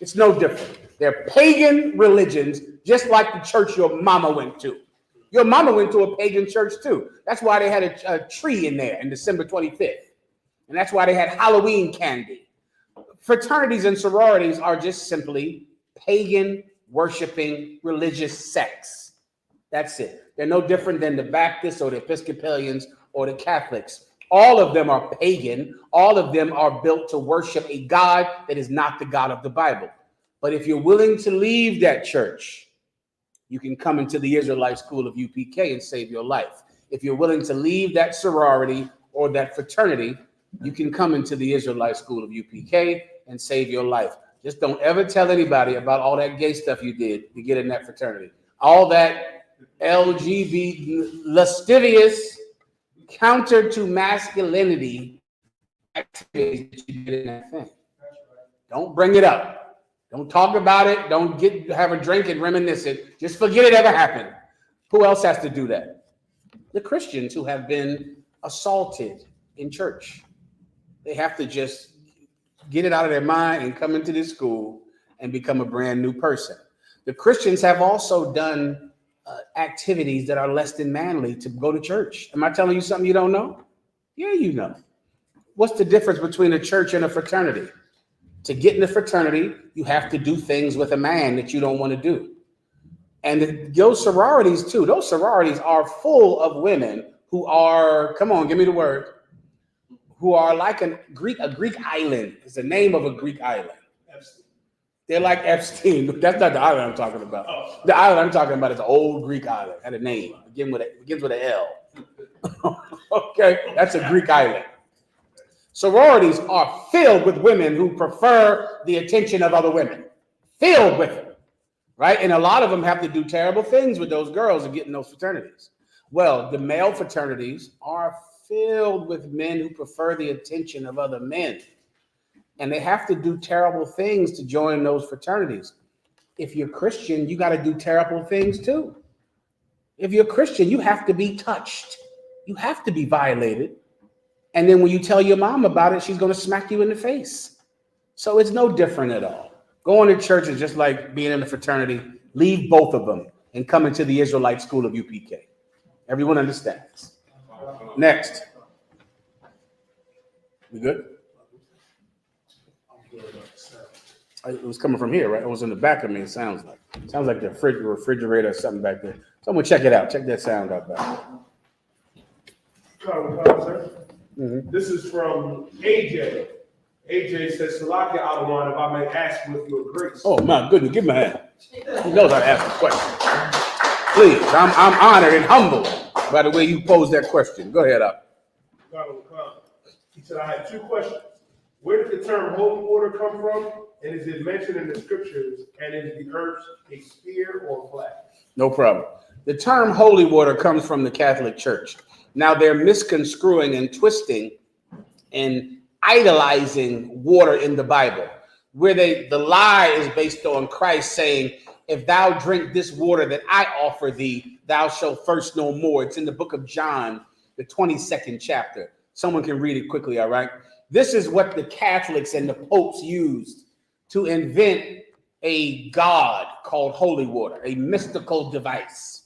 It's no different. They're pagan religions, just like the church your mama went to. Your mama went to a pagan church too. That's why they had a tree in there on December 25th. And that's why they had Halloween candy. Fraternities and sororities are just simply pagan worshiping religious sects. That's it. They're no different than the Baptists or the Episcopalians or the Catholics. All of them are pagan. All of them are built to worship a God that is not the God of the Bible. But if you're willing to leave that church, you can come into the Israelite School of UPK and save your life. If you're willing to leave that sorority or that fraternity, you can come into the Israelite School of UPK and save your life. Just don't ever tell anybody about all that gay stuff you did to get in that fraternity. All that LGBT lascivious, counter to masculinity activities that you did in that thing. Don't bring it up. Don't talk about it. Don't have a drink and reminisce it. Just forget it ever happened. Who else has to do that? The Christians who have been assaulted in church. They have to just get it out of their mind and come into this school and become a brand new person. The Christians have also done activities that are less than manly to go to church. Am I telling you something you don't know? Yeah, you know. What's the difference between a church and a fraternity? To get in a fraternity, you have to do things with a man that you don't want to do. And those sororities too, those sororities are full of women who are, come on, give me the word, who are like a Greek island. It's the name of a Greek island. Epstein. They're like Epstein. That's not the island I'm talking about. Oh. The island I'm talking about is an old Greek island. Had a name. Begins with an L. Okay, that's a Greek island. Sororities are filled with women who prefer the attention of other women. Filled with them, right? And a lot of them have to do terrible things with those girls and get in those fraternities. Well, the male fraternities are filled with men who prefer the attention of other men. And they have to do terrible things to join those fraternities. If you're Christian, you got to do terrible things too. If you're Christian, you have to be touched. You have to be violated. And then when you tell your mom about it, she's going to smack you in the face. So it's no different at all. Going to church is just like being in a fraternity. Leave both of them and come into the Israelite School of UPK. Everyone understands. Next. We good? It was coming from here, right? It was in the back of me, it sounds like. It sounds like the refrigerator or something back there. Someone check it out. Check that sound out back Sir. Mm-hmm. This is from AJ. AJ says, Salakia Adawan, if I may ask with your grace. Oh, my goodness. Give him a hand. He knows how to ask a question. Please, I'm honored and humbled by the way you posed that question. Go ahead, up. He said, I have two questions. Where did the term holy water come from? And is it mentioned in the scriptures? And is the earth a sphere or flat? No problem. The term holy water comes from the Catholic Church. Now they're misconstruing and twisting and idolizing water in the Bible, where the lie is based on Christ saying, if thou drink this water that I offer thee, thou shalt thirst no more. It's in the book of John, the 22nd chapter. Someone can read it quickly, all right? This is what the Catholics and the popes used to invent a god called holy water, a mystical device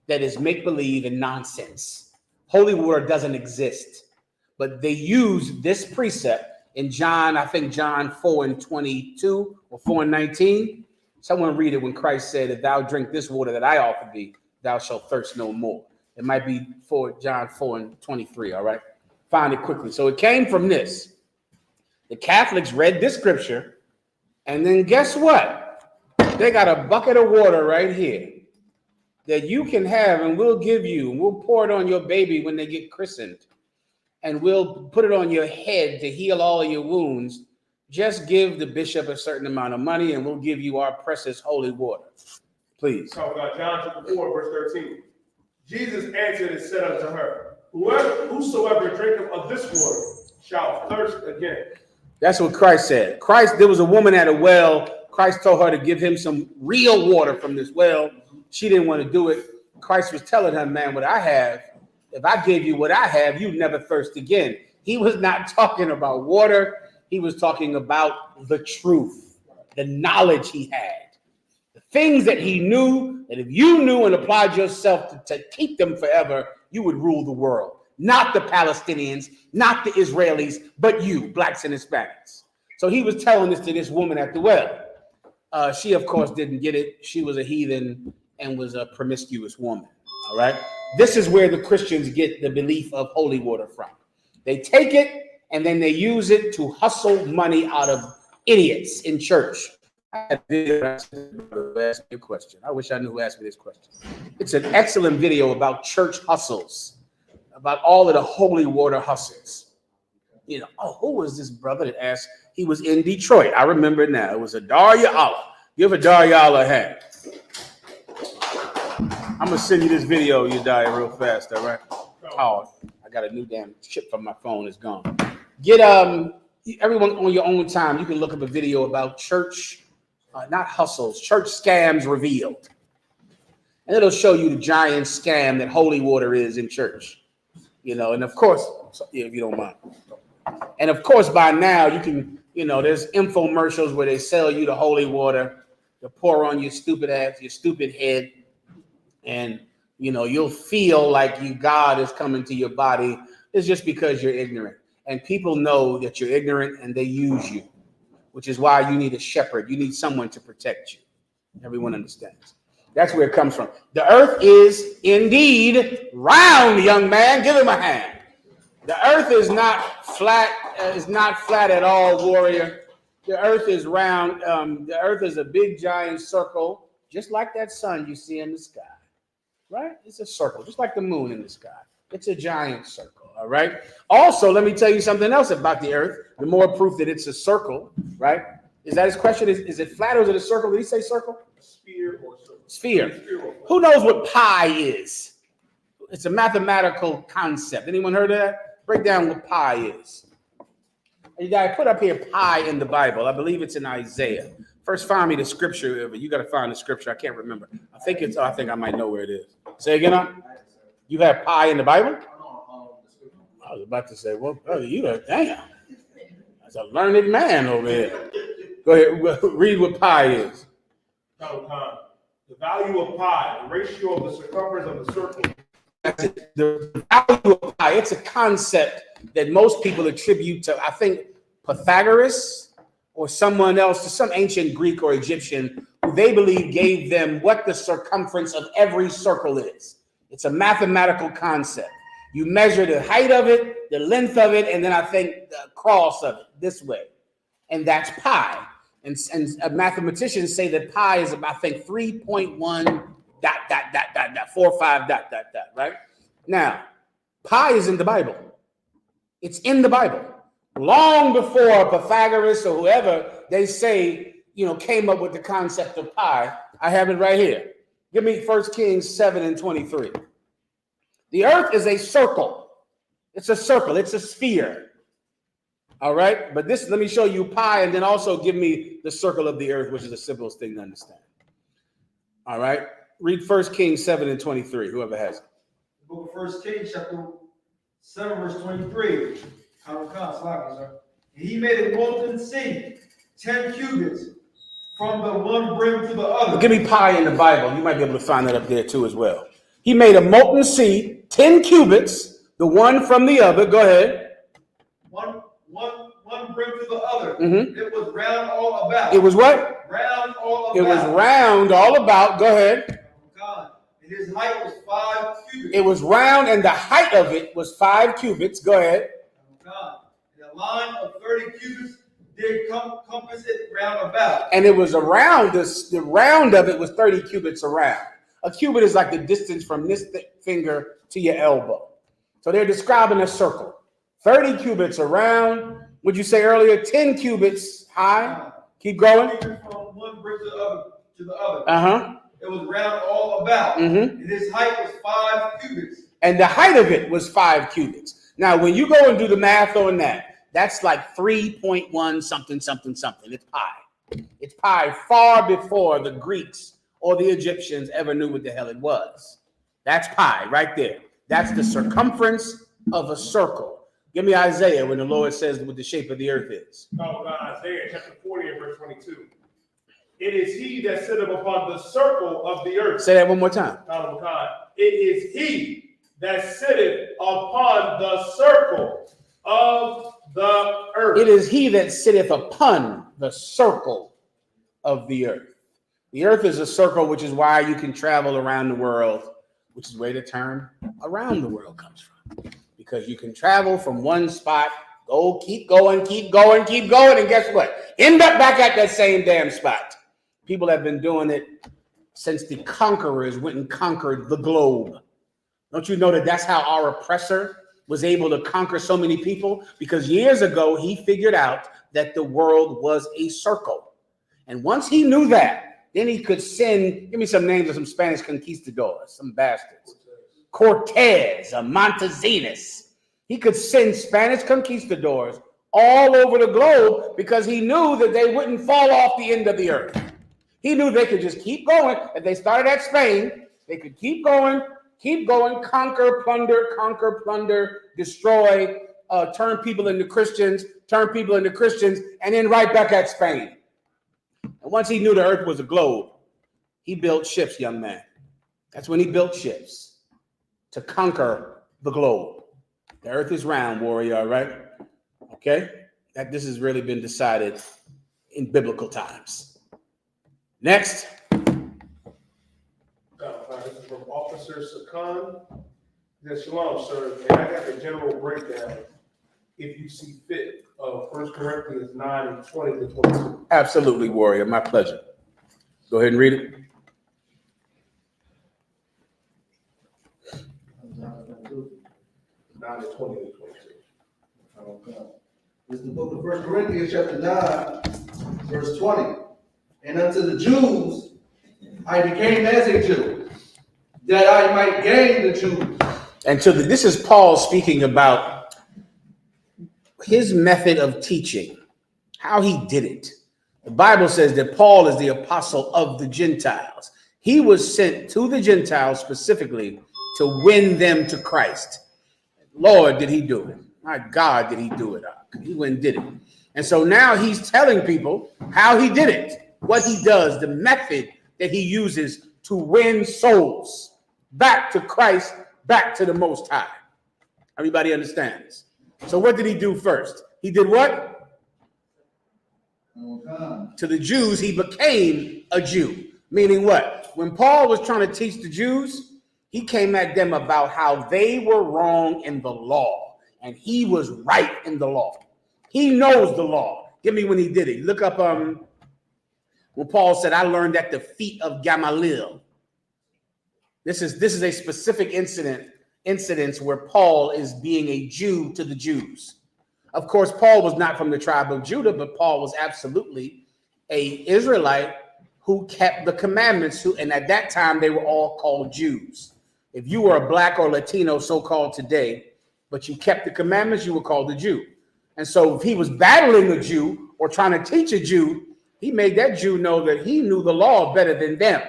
that is make-believe and nonsense. Holy water doesn't exist, but they use this precept in John, I think John 4:22 or 4:19. Someone read it when Christ said, if thou drink this water that I offer thee, thou shalt thirst no more. It might be John 4:23, all right? Find it quickly. So it came from this. The Catholics read this scripture, and then guess what? They got a bucket of water right here that you can have, and we'll give you, and we'll pour it on your baby when they get christened, and we'll put it on your head to heal all of your wounds. Just give the bishop a certain amount of money, and we'll give you our precious holy water. Please. Talk about John chapter 4, verse 13. Jesus answered and said unto her, whosoever drinketh of this water shall thirst again. That's what Christ said. There was a woman at a well. Christ told her to give him some real water from this well. She didn't want to do it. Christ was telling her, man, what I have, if I gave you what I have, you'd never thirst again. He was not talking about water. He was talking about the truth, the knowledge he had, the things that he knew, that if you knew and applied yourself to keep them forever, you would rule the world. Not the Palestinians, not the Israelis, but you, blacks and Hispanics. So he was telling this to this woman at the well. She, of course, didn't get it. She was a heathen and was a promiscuous woman. All right. This is where the Christians get the belief of holy water from. They take it and then they use it to hustle money out of idiots in church. I had a video asked me a question. I wish I knew who asked me this question. It's an excellent video about church hustles, about all of the holy water hustles. You know, who was this brother that asked? He was in Detroit. I remember it now. It was Adar Ya'Allah. Give Adar Ya'Allah a hand. I'm going to send you this video, you die real fast, all right? Oh, I got a new damn chip from my phone. It's gone. Get everyone on your own time. You can look up a video about church, not hustles, church scams revealed. And it'll show you the giant scam that holy water is in church. You know, and of course, if you don't mind. And of course, by now you can, you know, there's infomercials where they sell you the holy water to pour on your stupid ass, your stupid head. And, you know, you'll feel like God is coming to your body. It's just because you're ignorant. And people know that you're ignorant and they use you, which is why you need a shepherd. You need someone to protect you. Everyone understands. That's where it comes from. The earth is indeed round, young man. Give him a hand. The earth is not flat. Is not flat at all, warrior. The earth is round. The earth is a big, giant circle, just like that sun you see in the sky. Right? It's a circle, just like the moon in the sky. It's a giant circle. All right. Also, let me tell you something else about the earth. The more proof that it's a circle, right? Is that his question? Is it flat or is it a circle? Did he say circle? Sphere or circle. Sphere. Who knows what pi is? It's a mathematical concept. Anyone heard of that? Break down what pi is. You got to put up here pi in the Bible. I believe it's in Isaiah. First, find me the scripture. You got to find the scripture. I can't remember. I think I might know where it is. Say again, huh? You have pi in the Bible? I was about to say, well, brother, you are damn. That's a learned man over here. Go ahead, read what pi is. The value of pi, the ratio of the circumference of the circle. The value of pi, it's a concept that most people attribute to, I think, Pythagoras or someone else, to some ancient Greek or Egyptian, who they believe gave them what the circumference of every circle is. It's a mathematical concept. You measure the height of it, the length of it, and then I think the cross of it this way. And that's pi. And mathematicians say that pi is about, I think, 3.1 ... 45 ... right? Now, pi is in the Bible. It's in the Bible. Long before Pythagoras or whoever they say, you know, came up with the concept of pi. I have it right here. Give me 1 Kings 7:23. The earth is a circle. It's a circle. It's a sphere. All right. But this, let me show you pi, and then also give me the circle of the earth, which is the simplest thing to understand. All right. Read 1 Kings 7:23. Whoever has it. The book of 1 Kings, chapter 7 verse 23. He made a molten sea, 10 cubits, from the one brim to the other. Give me pi in the Bible. You might be able to find that up there too as well. He made a molten sea, 10 cubits, the one from the other. Go ahead. One brim to the other. Mm-hmm. It was round all about. It was what? Round all about. It was round all about. Go ahead. God. And his height was 5 cubits. It was round and the height of it was 5 cubits. Go ahead. God. And a line of 30 cubits did compass it round about. And it was around this, the round of it was 30 cubits around. A cubit is like the distance from this finger to your elbow. So they're describing a circle. 30 cubits around. Would you say earlier 10 cubits high? Keep going. From one brim to the other. Uh-huh. It was round all about. Mm-hmm. And his height was 5 cubits. And the height of it was 5 cubits. Now, when you go and do the math on that, that's like 3.1 something, something, something. It's pi. It's pi far before the Greeks or the Egyptians ever knew what the hell it was. That's pi right there. That's the circumference of a circle. Give me Isaiah when the Lord says what the shape of the earth is. Oh, Isaiah chapter 40 and verse 22. It is he that sitteth upon the circle of the earth. Say that one more time. It is he that sitteth upon the circle of the earth. It is he that sitteth upon the circle of the earth. The earth is a circle, which is why you can travel around the world, which is where the term around the world comes from. Because you can travel from one spot, keep going, keep going, keep going, and guess what? End up back at that same damn spot. People have been doing it since the conquerors went and conquered the globe. Don't you know that that's how our oppressor was able to conquer so many people? Because years ago, he figured out that the world was a circle. And once he knew that, then he could send, give me some names of some Spanish conquistadors, some bastards. Cortez, Montesinos. He could send Spanish conquistadors all over the globe because he knew that they wouldn't fall off the end of the earth. He knew they could just keep going. If they started at Spain, they could keep going, conquer, plunder, destroy, turn people into Christians, and then right back at Spain. And once he knew the earth was a globe, he built ships, young man. That's when he built ships to conquer the globe. The earth is round, warrior, all right? Okay? That this has really been decided in biblical times. Next. This is from Officer Sakan. Yes, shalom, sir. And I got the general breakdown, if you see fit, of 1 Corinthians 9 and 20 to 22. Absolutely, warrior. My pleasure. Go ahead and read it. 9 and 20 to 22. This is the book of 1 Corinthians chapter 9, verse 20. And unto the Jews I became as a Jew, that I might gain the Jews. And so this is Paul speaking about his method of teaching, how he did it. The Bible says that Paul is the apostle of the Gentiles. He was sent to the Gentiles specifically to win them to Christ. Lord, did he do it? My God, did he do it? He went and did it. And so now he's telling people how he did it, what he does, the method that he uses to win souls back to Christ, back to the Most High. Everybody understands? So what did he do first? He did what? To the Jews, he became a Jew. Meaning what? When Paul was trying to teach the Jews, he came at them about how they were wrong in the law, and he was right in the law. He knows the law. Give me when he did it. Look up when Paul said, I learned at the feet of Gamaliel. This is a specific incident where Paul is being a Jew to the Jews. Of course, Paul was not from the tribe of Judah, but Paul was absolutely an Israelite who kept the commandments, and at that time they were all called Jews. If you were a black or Latino, so-called today, but you kept the commandments, you were called a Jew. And so if he was battling a Jew or trying to teach a Jew, he made that Jew know that he knew the law better than them.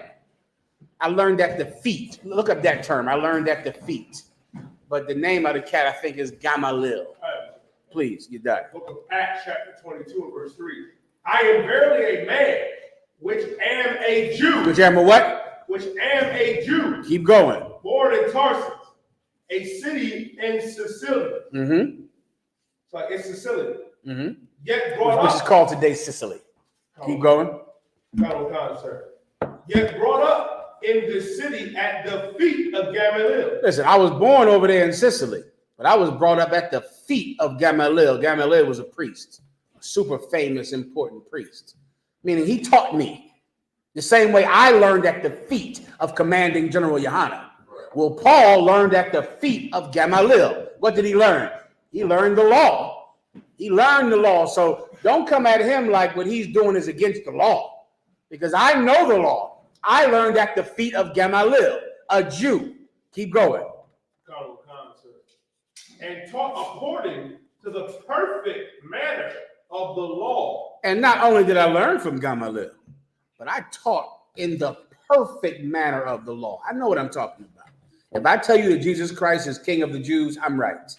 I learned at the feet. Look up that term. I learned at the feet. but the name of the cat I think is Gamaliel. Please, you die. Book of Acts, chapter 22, and verse 3. I am verily a man, which am a Jew. Which am a what? Which am a Jew. Keep going. Born in Tarsus, a city in Sicily. Mm-hmm. So it's Sicily. Mm-hmm. Yet brought Which up. is called today Sicily. Keep going. Sir. Yet brought up in the city at the feet of Gamaliel. Listen, I was born over there in Sicily, but I was brought up at the feet of Gamaliel. Gamaliel was a priest, a super famous, important priest. Meaning he taught me the same way I learned at the feet of commanding General Yohanna. Well, Paul learned at the feet of Gamaliel. What did he learn? He learned the law. He learned the law. So don't come at him like what he's doing is against the law, because I know the law. I learned at the feet of Gamaliel, a Jew. Keep going. And taught according to the perfect manner of the law. And not only did I learn from Gamaliel, but I taught in the perfect manner of the law. I know what I'm talking about. If I tell you that Jesus Christ is King of the Jews, I'm right.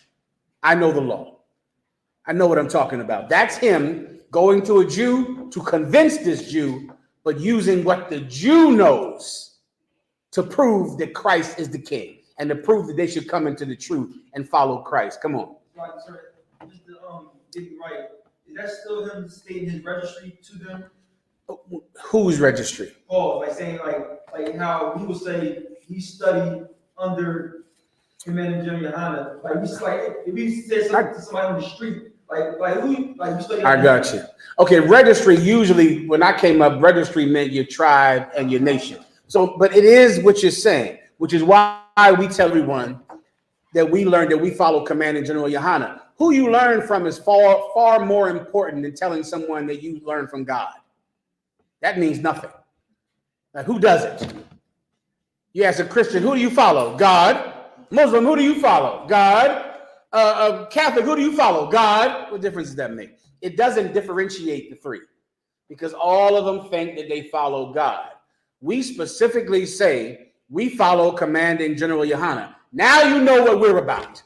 I know the law. I know what I'm talking about. That's him going to a Jew to convince this Jew, but using what the Jew knows to prove that Christ is the King and to prove that they should come into the truth and follow Christ. Come on. Right, sir. Just to get it right, is that still him stating his registry to them? Whose registry? Oh, like saying like how he would say he studied under Commander General Yohanna. Like he's like if he said something to somebody on the street, like who like you study. I got you. Okay, registry, usually when I came up, registry meant your tribe and your nation. So, but it is what you're saying, which is why we tell everyone that we learn that we follow Commander General Yohanna. Who you learn from is far, far more important than telling someone that you learn from God. That means nothing. Like, who does it? You ask a Christian, who do you follow? God. Muslim, who do you follow? God. Catholic, who do you follow? God. What difference does that make? It doesn't differentiate the three, because all of them think that they follow God. We specifically say we follow Commanding General Yohanna. Now you know what we're about.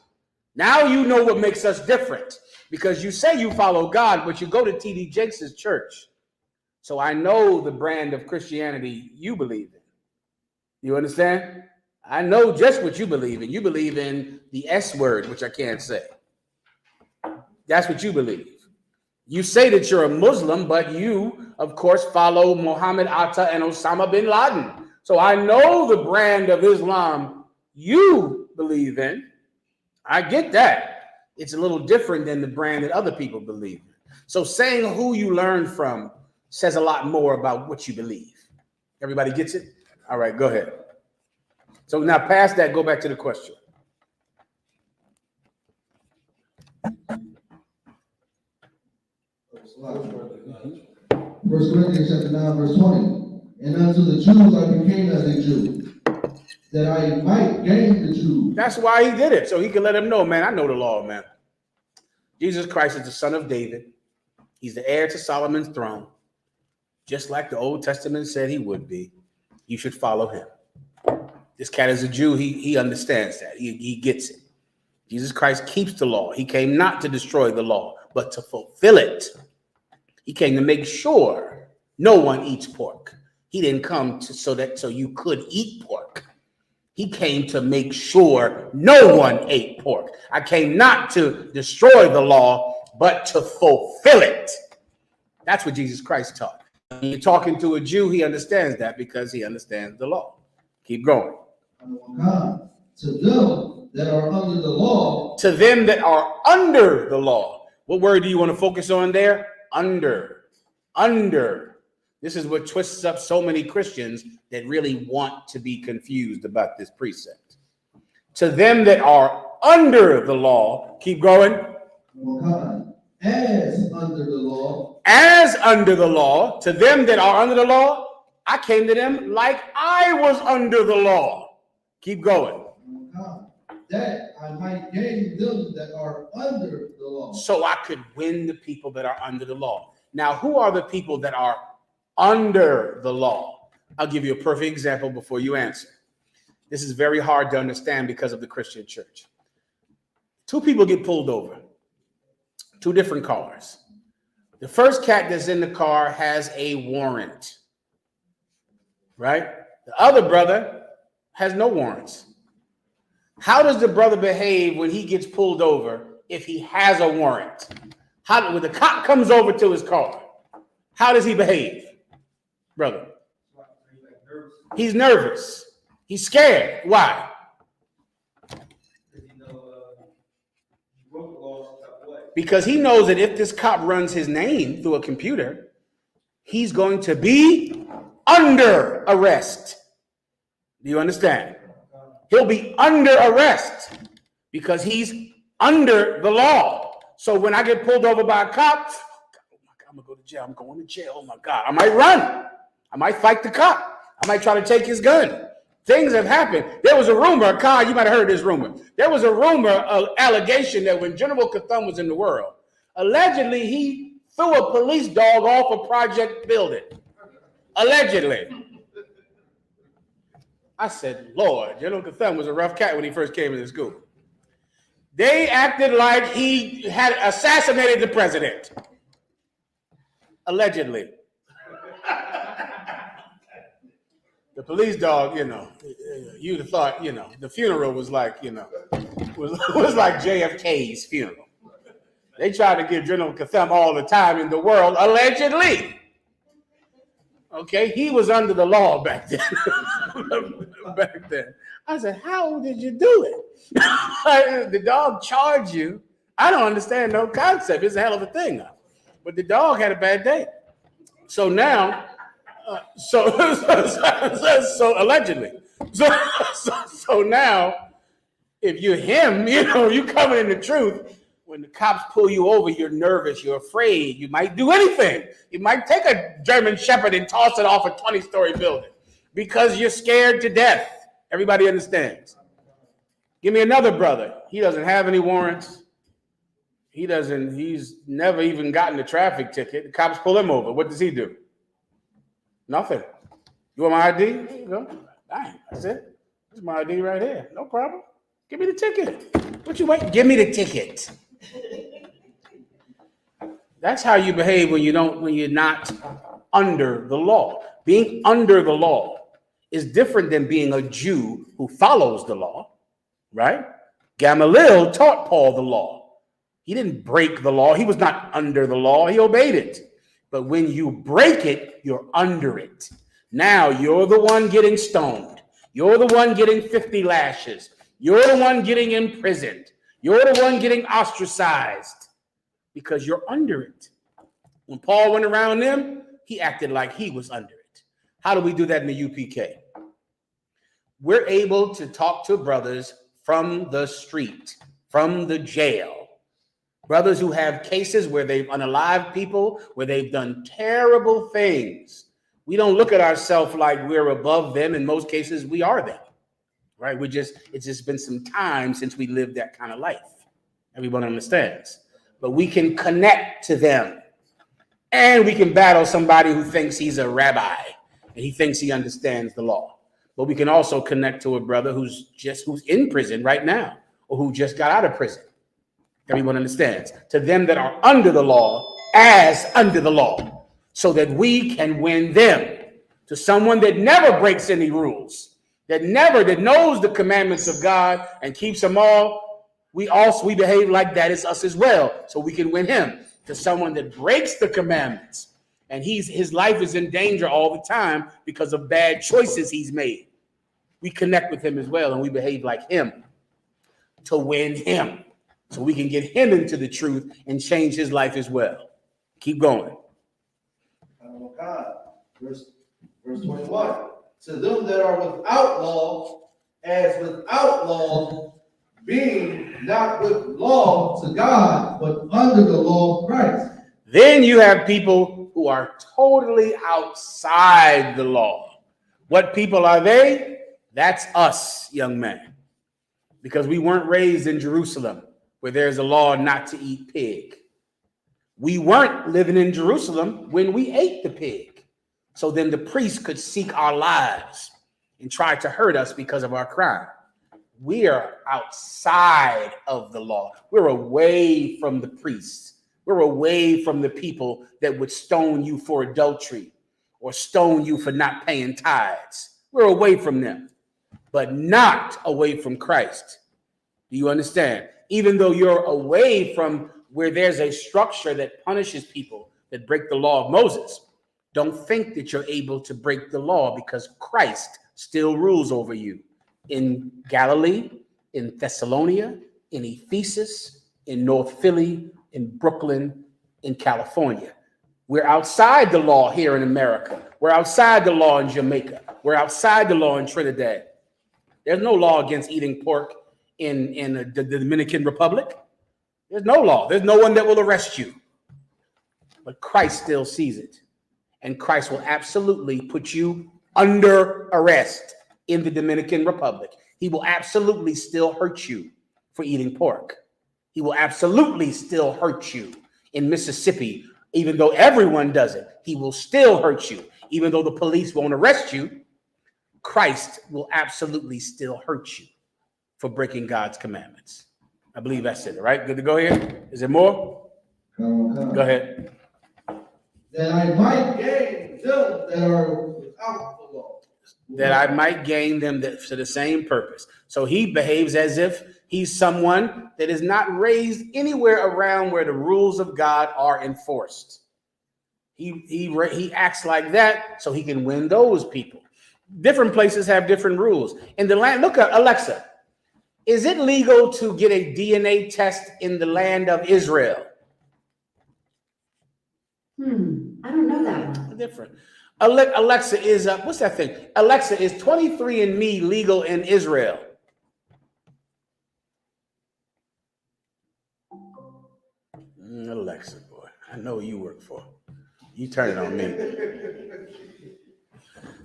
Now you know what makes us different, because you say you follow God, but you go to T.D. Jakes' church. So I know the brand of Christianity you believe in. You understand? I know just what you believe in. You believe in the S word, which I can't say. That's what you believe. You say that you're a Muslim, but you, of course, follow Muhammad Atta and Osama bin Laden. So I know the brand of Islam you believe in. I get that. It's a little different than the brand that other people believe in. So saying who you learn from says a lot more about what you believe. Everybody gets it? All right, go ahead. So now past that, go back to the question. First Corinthians chapter 9, verse 20. And unto the Jews I became as a Jew, that I might gain the Jews. That's why he did it, so he could let them know, man, I know the law, man. Jesus Christ is the son of David. He's the heir to Solomon's throne. Just like the Old Testament said he would be. You should follow him. This cat is a Jew. He understands that. He gets it. Jesus Christ keeps the law. He came not to destroy the law, but to fulfill it. He came to make sure no one eats pork. He didn't come so you could eat pork. He came to make sure no one ate pork. I came not to destroy the law, but to fulfill it. That's what Jesus Christ taught. When you're talking to a Jew, he understands that because he understands the law. Keep going. To them that are under the law. To them that are under the law. What word do you want to focus on there? Under. Under. This is what twists up so many Christians that really want to be confused about this precept. To them that are under the law. Keep going. As under the law. As under the law. To them that are under the law. I came to them like I was under the law. Keep going. That I might gain them that are under the law. So I could win the people that are under the law. Now, who are the people that are under the law? I'll give you a perfect example before you answer. This is very hard to understand because of the Christian church. Two people get pulled over, two different cars. The first cat that's in the car has a warrant, right? The other brother has no warrants. How does the brother behave when he gets pulled over if he has a warrant? How, when the cop comes over to his car, how does he behave, brother? He's nervous. He's scared. Why? Because he knows that if this cop runs his name through a computer, he's going to be under arrest. Do you understand? He'll be under arrest because he's under the law. So when I get pulled over by a cop, oh my God, I'm gonna go to jail. I'm going to jail. Oh my God, I might run. I might fight the cop. I might try to take his gun. Things have happened. There was a rumor, Kyle, you might have heard this rumor. There was a rumor, an allegation that when General Katham was in the world, allegedly he threw a police dog off a project building. Allegedly. I said, Lord, General Katham was a rough cat when he first came into school. They acted like he had assassinated the president. Allegedly. The police dog, you'd have thought, the funeral was like, was like JFK's funeral. They tried to give General Katham all the time in the world, allegedly. Okay, he was under the law back then. Back then. I said, how did you do it? The dog charged you. I don't understand no concept. It's a hell of a thing. But the dog had a bad day. So now, so allegedly. So now, if you're him, you coming in the truth. When the cops pull you over, you're nervous, you're afraid. You might do anything. You might take a German Shepherd and toss it off a 20-story building because you're scared to death. Everybody understands. Give me another brother. He doesn't have any warrants. He's never even gotten a traffic ticket. The cops pull him over. What does he do? Nothing. You want my ID? There you go. Dang, that's it. This is my ID right here. No problem. Give me the ticket. What you wait? Give me the ticket. That's how you behave when you're not under the law. Being under the law is different than being a Jew who follows the law, right? Gamaliel taught Paul the law. He didn't break the law. He was not under the law. He obeyed it. But when you break it, you're under it. Now you're the one getting stoned. You're the one getting 50 lashes. You're the one getting imprisoned. You're the one getting ostracized because you're under it. When Paul went around them, he acted like he was under it. How do we do that in the UPK? We're able to talk to brothers from the street, from the jail. Brothers who have cases where they've unalived people, where they've done terrible things. We don't look at ourselves like we're above them. In most cases, we are them. Right? It's just been some time since we lived that kind of life. Everyone understands. But we can connect to them. And we can battle somebody who thinks he's a rabbi and he thinks he understands the law. But we can also connect to a brother who's in prison right now or who just got out of prison. Everyone understands. To them that are under the law as under the law, so that we can win them. To someone that never breaks any rules, that knows the commandments of God and keeps them all, we behave like that is us as well, so we can win him. To someone that breaks the commandments and his life is in danger all the time because of bad choices he's made, we connect with him as well and we behave like him to win him, so we can get him into the truth and change his life as well. Keep going. Verse 21. To them that are without law, as without law, being not with law to God, but under the law of Christ. Then you have people who are totally outside the law. What people are they? That's us, young man. Because we weren't raised in Jerusalem, where there's a law not to eat pig. We weren't living in Jerusalem when we ate the pig. So then the priest could seek our lives and try to hurt us because of our crime. We are outside of the law. We're away from the priests. We're away from the people that would stone you for adultery or stone you for not paying tithes. We're away from them, but not away from Christ. Do you understand? Even though you're away from where there's a structure that punishes people that break the law of Moses, don't think that you're able to break the law, because Christ still rules over you in Galilee, in Thessalonica, in Ephesus, in North Philly, in Brooklyn, in California. We're outside the law here in America. We're outside the law in Jamaica. We're outside the law in Trinidad. There's no law against eating pork in the Dominican Republic. There's no law. There's no one that will arrest you. But Christ still sees it. And Christ will absolutely put you under arrest in the Dominican Republic. He will absolutely still hurt you for eating pork. He will absolutely still hurt you in Mississippi, even though everyone does it. He will still hurt you, even though the police won't arrest you. Christ will absolutely still hurt you for breaking God's commandments. I believe that's it, right? Good to go here? Is there more? Come. Go ahead. That I might gain them that are without the law. That I might gain them to the same purpose. So he behaves as if he's someone that is not raised anywhere around where the rules of God are enforced. He acts like that so he can win those people. Different places have different rules. In the land, look at Alexa. Is it legal to get a DNA test in the land of Israel? I don't know that one. Different. Alexa is what's that thing? Alexa, is 23andMe legal in Israel? Alexa, boy, I know who you work for. You turn it on me.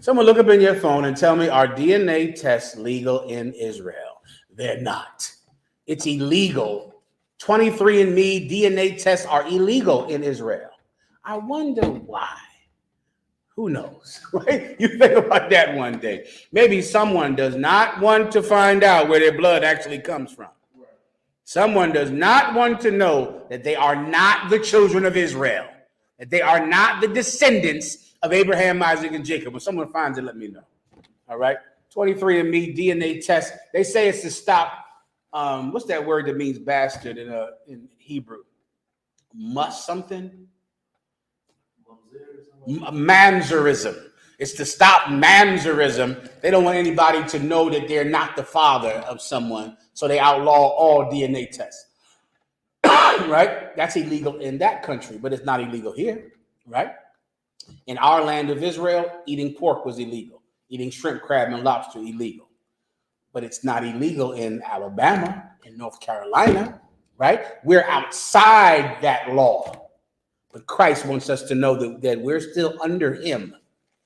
Someone look up in your phone and tell me, are DNA tests legal in Israel? They're not. It's illegal. 23andMe DNA tests are illegal in Israel. I wonder why. Who knows? Right? You think about that one day. Maybe someone does not want to find out where their blood actually comes from. Someone does not want to know that they are not the children of Israel, that they are not the descendants of Abraham, Isaac, and Jacob. When someone finds it, let me know. All right? 23andMe DNA test. They say it's to stop, what's that word that means bastard in Hebrew? Something? Mamzerism. It's to stop mamzerism. They don't want anybody to know that they're not the father of someone, so they outlaw all DNA tests. Right? That's illegal in that country, but it's not illegal here, right? In our land of Israel, eating pork was illegal. Eating shrimp, crab, and lobster, illegal. But it's not illegal in Alabama, in North Carolina, right? We're outside that law. But Christ wants us to know that we're still under him.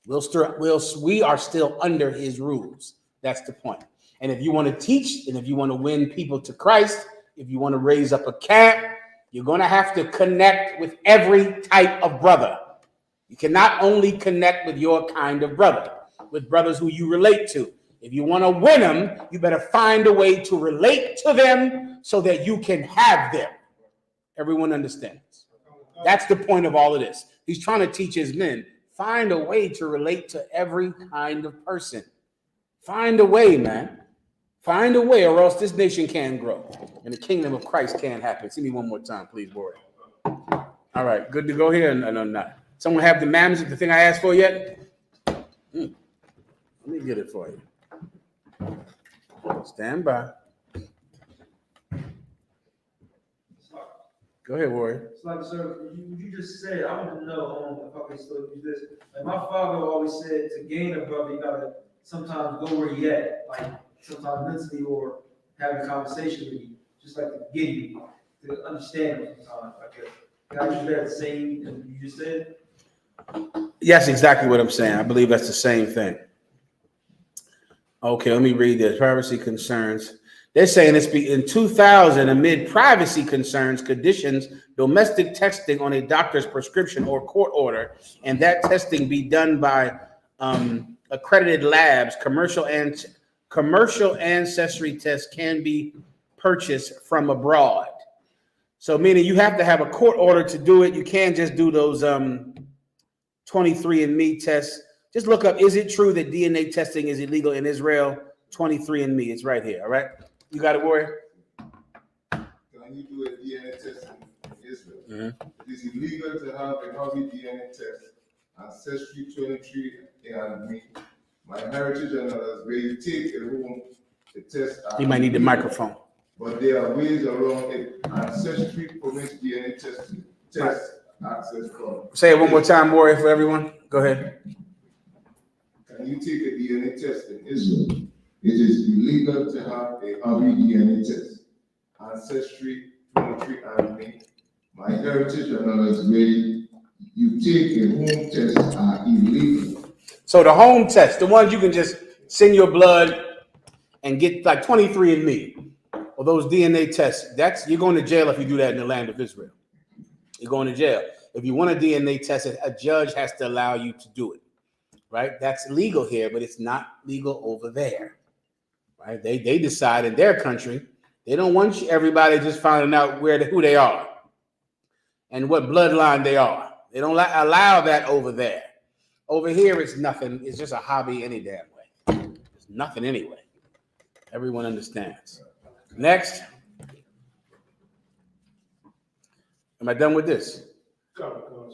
We are still under his rules. That's the point. And if you want to teach, and if you want to win people to Christ, if you want to raise up a camp, you're going to have to connect with every type of brother. You cannot only connect with your kind of brother, with brothers who you relate to. If you want to win them, you better find a way to relate to them so that you can have them. Everyone understands? That's the point of all of this. He's trying to teach his men, find a way to relate to every kind of person. Find a way, man. Find a way, or else this nation can't grow. And the kingdom of Christ can't happen. See me one more time, please, boy. All right, good to go here? No, not. Someone have the thing I asked for yet? Let me get it for you. Stand by. Go ahead, Warrior. It's like, sir, you just said, I want to know if I can still use this. Like my father always said, to gain a brother, you gotta sometimes go where he at, like sometimes mentally or having a conversation with you, just like to get you, to understand him sometimes. I guess. Can I use that the same as you just said? Yes, exactly what I'm saying. I believe that's the same thing. Okay, let me read this. Privacy concerns. They're saying it's in 2000, amid privacy concerns, conditions, domestic texting on a doctor's prescription or court order, and that testing be done by accredited labs, commercial and commercial ancestry tests can be purchased from abroad. So meaning you have to have a court order to do it. You can't just do those 23andMe tests. Just look up, is it true that DNA testing is illegal in Israel? 23andMe, it's right here, all right? You got it, Warrior? Can you do a DNA test in Israel? Mm-hmm. It is illegal to have a hobby DNA test, ancestry 23andMe, my heritage and others, where you take a home a test. You might need the microphone. But there are ways around it. Ancestry permits DNA test access from. Say it one more time, Warrior, for everyone. Go ahead. Can you take a DNA test in Israel? It is illegal to have a hobby DNA test. Ancestry 23andMe, my heritage and others, where you take a home test are illegal. So the home test, the ones you can just send your blood and get like 23andMe or those DNA tests, you're going to jail if you do that in the land of Israel. You're going to jail. If you want a DNA test, a judge has to allow you to do it, right? That's legal here, but it's not legal over there, right? They decide in their country, they don't want everybody just finding out who they are and what bloodline they are. They don't allow that over there. Over here, it's nothing. It's just a hobby any damn way. It's nothing anyway. Everyone understands. Next. Am I done with this?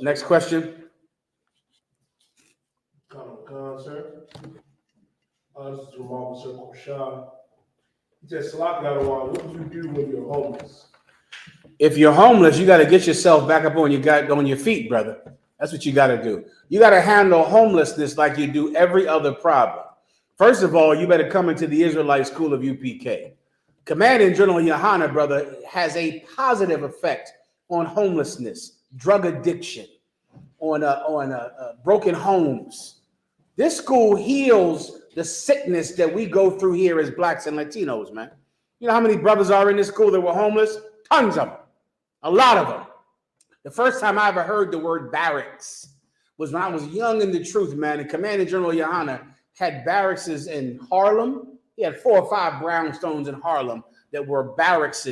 Next question. Sir. This is from Officer Koshad. He says, what do you do when you're homeless? If you're homeless, you got to get yourself back up on your feet, brother. That's what you got to do. You got to handle homelessness like you do every other problem. First of all, you better come into the Israelite school of UPK. Commanding General Yahanna, brother, has a positive effect on homelessness, drug addiction, on broken homes. This school heals the sickness that we go through here as blacks and Latinos, man. You know how many brothers are in this school that were homeless? Tons of them. A lot of them. The first time I ever heard the word barracks was when I was young in the truth, man. And Commanding General Yahanna had barracks in Harlem. He had 4 or 5 brownstones in Harlem that were barracks.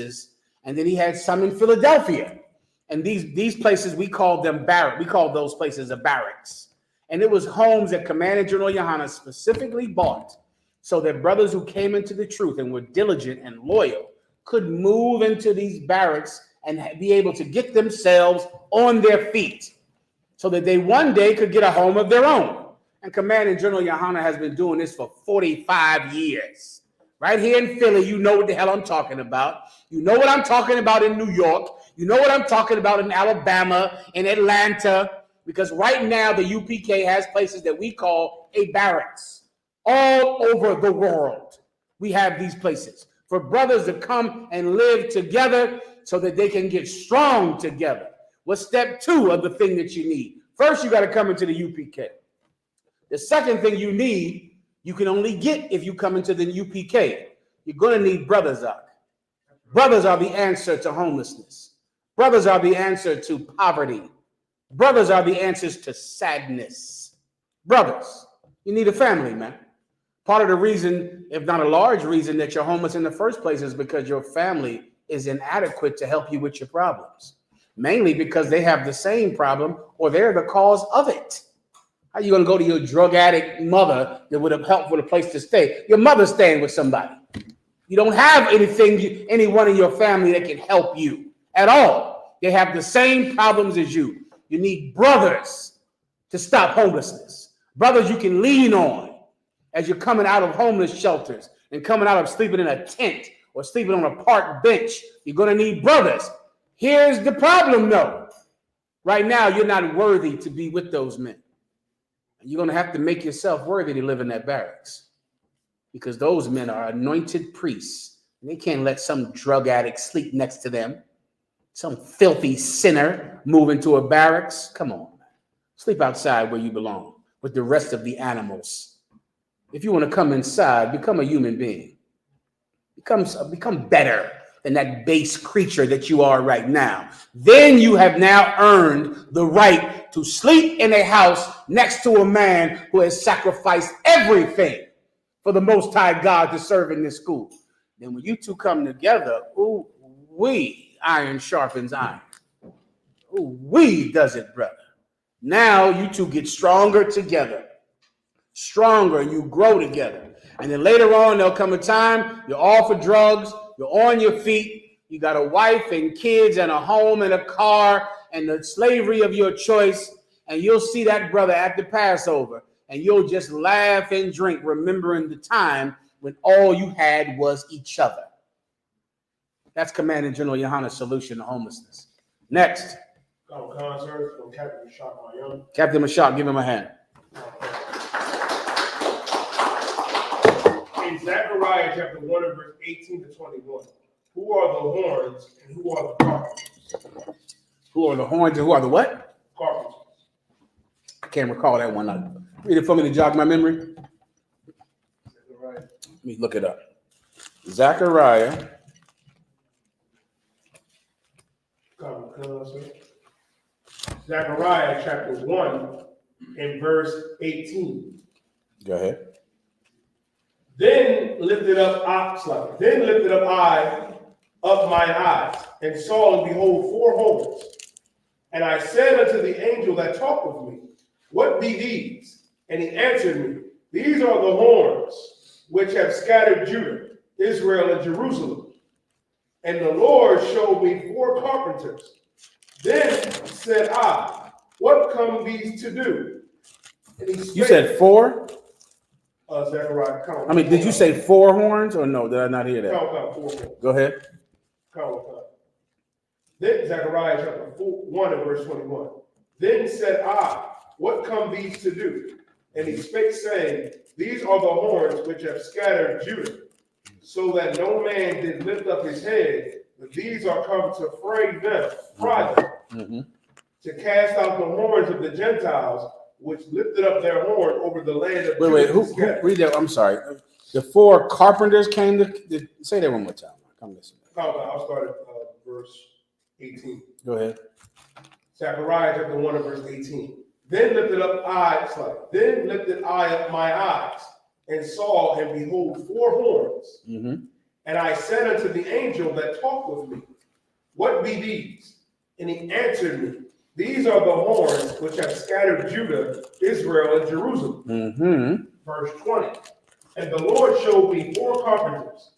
And then he had some in Philadelphia. And these places, we called them barracks. We called those places a barracks. And it was homes that Commanding General Yahanna specifically bought so that brothers who came into the truth and were diligent and loyal could move into these barracks and be able to get themselves on their feet so that they one day could get a home of their own. And Commanding General Yahanna has been doing this for 45 years. Right here in Philly, you know what the hell I'm talking about. You know what I'm talking about in New York. You know what I'm talking about in Alabama, in Atlanta, because right now the UPK has places that we call a barracks. All over the world, we have these places for brothers to come and live together so that they can get strong together. What's step 2 of the thing that you need? First, you got to come into the UPK. The second thing you need, you can only get if you come into the UPK. You're going to need brothers up. Brothers are the answer to homelessness. Brothers are the answer to poverty. Brothers are the answers to sadness. Brothers, you need a family, man. Part of the reason, if not a large reason, that you're homeless in the first place is because your family is inadequate to help you with your problems. Mainly because they have the same problem or they're the cause of it. How are you going to go to your drug addict mother that would have helped with a place to stay? Your mother's staying with somebody. You don't have anyone in your family that can help you at all. They have the same problems as you. You need brothers to stop homelessness. Brothers you can lean on as you're coming out of homeless shelters and coming out of sleeping in a tent or sleeping on a park bench. You're going to need brothers. Here's the problem, though. Right now, you're not worthy to be with those men. You're going to have to make yourself worthy to live in that barracks because those men are anointed priests. And they can't let some drug addict sleep next to them. Some filthy sinner move into a barracks. Come on, man. Sleep outside where you belong with the rest of the animals. If you want to come inside, become a human being. Become better than that base creature that you are right now. Then you have now earned the right to sleep in a house next to a man who has sacrificed everything for the Most High God to serve in this school. Then when you two come together, ooh, iron sharpens iron. Ooh, does it, brother. Now you two get stronger together. Stronger, you grow together. And then later on, there'll come a time you're off of drugs, you're on your feet, you got a wife and kids and a home and a car and the slavery of your choice, and you'll see that brother at the Passover, and you'll just laugh and drink, remembering the time when all you had was each other. That's Commanding General Yahanna's solution to homelessness. Next. Concerts from Captain Mahayaman. Captain Isupk, give him a hand. In Zechariah chapter 1 and verse 18 to 21, who are the horns and who are the carpenters? Who are the horns and who are the what? Carpenters. I can't recall that one. Read it for me to jog my memory. Let me look it up. Zechariah. Zechariah chapter 1 and verse 18. Go ahead. Then lifted up I up mine eyes, and saw, and behold, 4 horns. And I said unto the angel that talked with me, what be these? And he answered me, these are the horns which have scattered Judah, Israel, and Jerusalem. And the Lord showed me 4 carpenters. Then said I, what come these to do? And he spake, you said 4? Zechariah, count. I mean, did you say 4 horns or no? Did I not hear that? Count 4 horns. Go ahead. Count. Then Zechariah chapter 1 and verse 21. Then said I, what come these to do? And he spake, saying, these are the horns which have scattered Judah, so that no man did lift up his head, but these are come to fray them, to cast out the horns of the Gentiles, which lifted up their horn over the land of Judah. Wait, who read that? I'm sorry. The 4 carpenters came to say that one more time. Come listen. I'll start at verse 18. Go ahead. Zechariah chapter 1 and verse 18. Then lifted I up my eyes, and saw, and behold, 4 horns. And I said unto the angel that talked with me, what be these? And he answered me, these are the horns which have scattered Judah, Israel, and Jerusalem. Verse 20. And the Lord showed me 4 carpenters.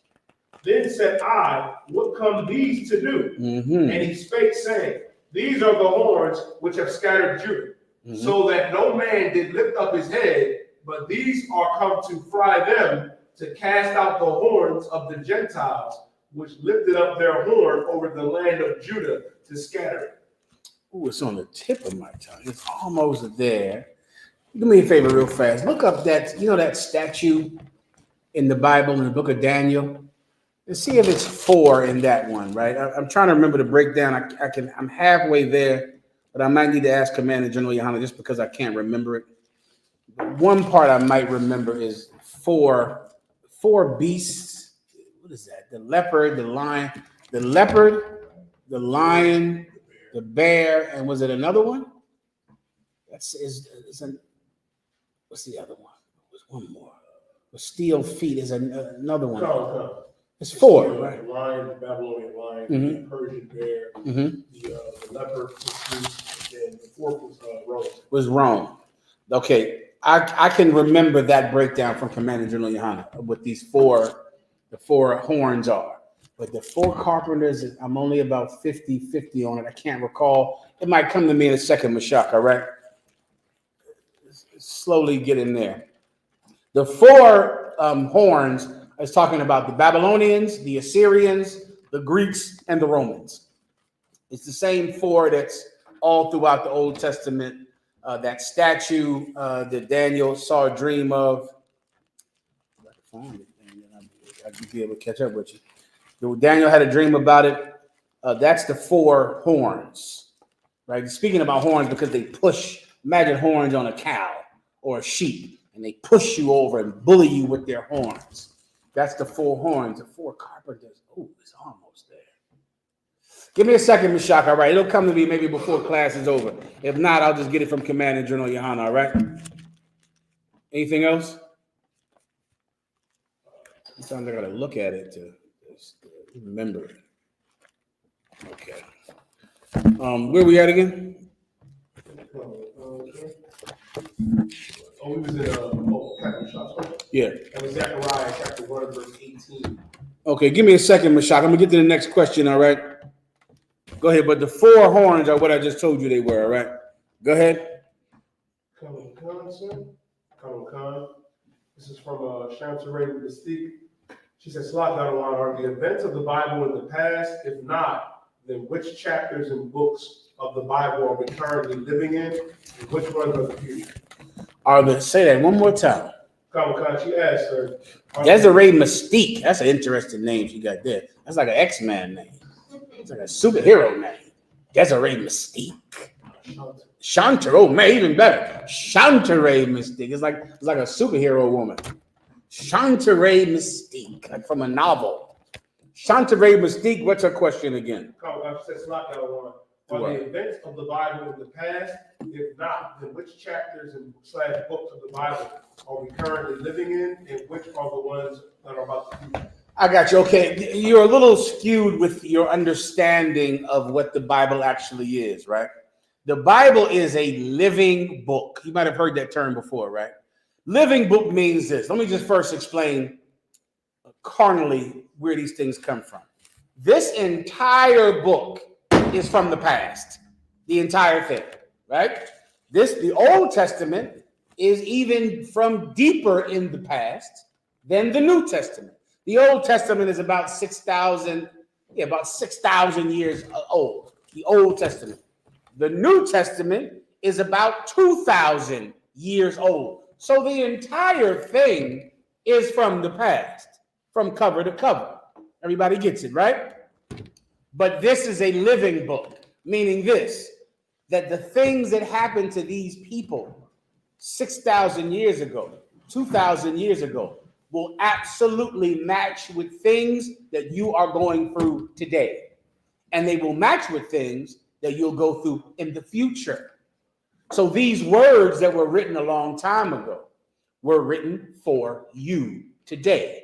Then said I, what come these to do? And he spake, saying, these are the horns which have scattered Judah, so that no man did lift up his head, but these are come to fry them, to cast out the horns of the Gentiles, which lifted up their horn over the land of Judah, to scatter it. Ooh, it's on the tip of my tongue. It's almost there. Do me a favor real fast. Look up that, that statue in the Bible in the book of Daniel. And see if it's 4 in that one, right? I'm trying to remember the breakdown. I'm halfway there, but I might need to ask Commander General Yahanna just because I can't remember it. But one part I might remember is 4 beasts. What is that? The leopard, the lion, the bear, and was it another one? What's the other one? There's one more. The steel feet is another one. It's 4, right? The lion, the Babylonian lion, the Persian bear, the leopard, and the 4th was Rome. Okay, I can remember that breakdown from Commander General Yahanna, what these 4 horns are. But the 4 carpenters, I'm only about 50-50 on it. I can't recall. It might come to me in a second, Mashak, all right? Slowly get in there. The 4 horns is talking about the Babylonians, the Assyrians, the Greeks, and the Romans. It's the same 4 that's all throughout the Old Testament. That statue that Daniel saw a dream of. If I can find it, I'd be able to catch up with you. Daniel had a dream about it. That's the 4 horns, right? Speaking about horns, because they push, imagine horns on a cow or a sheep, and they push you over and bully you with their horns. That's the 4 horns, the 4 carpenters. Oh, it's almost there. Give me a second, Mashak, all right? It'll come to me maybe before class is over. If not, I'll just get it from Commander General Yahanna, all right? Anything else? Sometimes I gotta look at it to remember it. Okay. Where we at again? Oh, we was in Captain Shop's. Yeah. That was Zechariah chapter 1, verse 18. Okay, give me a second, Mashak. I'm gonna get to the next question, all right? Go ahead, but the 4 horns are what I just told you they were, all right? Go ahead. Come on, sir. Come on. This is from Chanteray Mystique. She says, Slot.1 are the events of the Bible in the past? If not, then which chapters and books of the Bible are we currently living in? And which ones are the future? Say that one more time. Come on, she asked her. Desiree Mystique. That's an interesting name she got there. That's like an X-Man name. It's like a superhero name. Desiree Mystique. Chanter. Oh man, even better. Chanteray Mystique. It's like a superhero woman. Chanteray Mystique, like from a novel. Chanteray Mystique. What's her question again? Come on, she says, Slot.1 are the events of the Bible in the past? If not, then which chapters and / books of the Bible are we currently living in, and which are the ones that are about to be? I got you. Okay, you're a little skewed with your understanding of what the Bible actually is, right? The Bible is a living book. You might have heard that term before, right? Living book means this. Let me just first explain carnally where these things come from. This entire book is from the past. The entire thing, right? The Old Testament is even from deeper in the past than the New Testament. The Old Testament is about 6,000 years old. The Old Testament. The New Testament is about 2,000 years old. So the entire thing is from the past, from cover to cover. Everybody gets it, right? But this is a living book, meaning this, that the things that happened to these people 6,000 years ago, 2,000 years ago, will absolutely match with things that you are going through today. And they will match with things that you'll go through in the future. So these words that were written a long time ago were written for you today.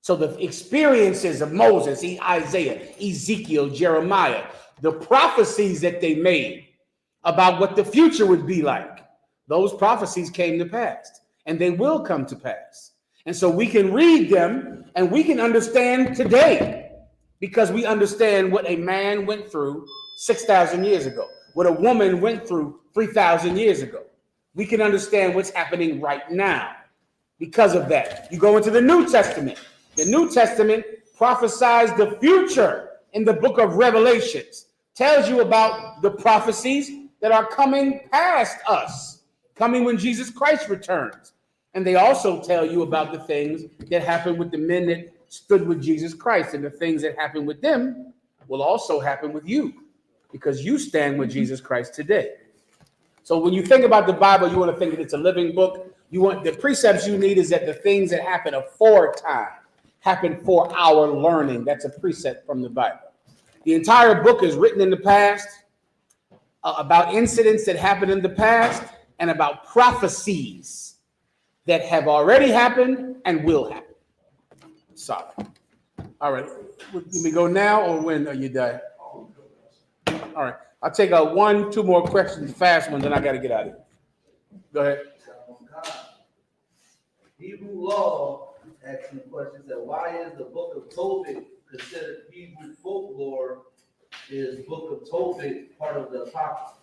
So the experiences of Moses, Isaiah, Ezekiel, Jeremiah, the prophecies that they made about what the future would be like, those prophecies came to pass, and they will come to pass. And so we can read them and we can understand today, because we understand what a man went through 6,000 years ago, what a woman went through 3,000 years ago. We can understand what's happening right now because of that. You go into the New Testament. The New Testament prophesies the future in the book of Revelations, tells you about the prophecies that are coming past us, coming when Jesus Christ returns. And they also tell you about the things that happened with the men that stood with Jesus Christ, and the things that happened with them will also happen with you, because you stand with Jesus Christ today. So when you think about the Bible, you want to think that it's a living book. You want the precepts you need is that the things that happen aforetime happen for our learning. That's a precept from the Bible. The entire book is written in the past, about incidents that happened in the past, and about prophecies that have already happened and will happen. Sorry. All right. Let me go now, or when are you done? All right. I'll take 1, 2 more questions, fast ones, then I got to get out of here. Go ahead. Hebrew law asking questions that why is the book of Tobit considered Hebrew folklore? Is book of Tobit part of the Apocrypha?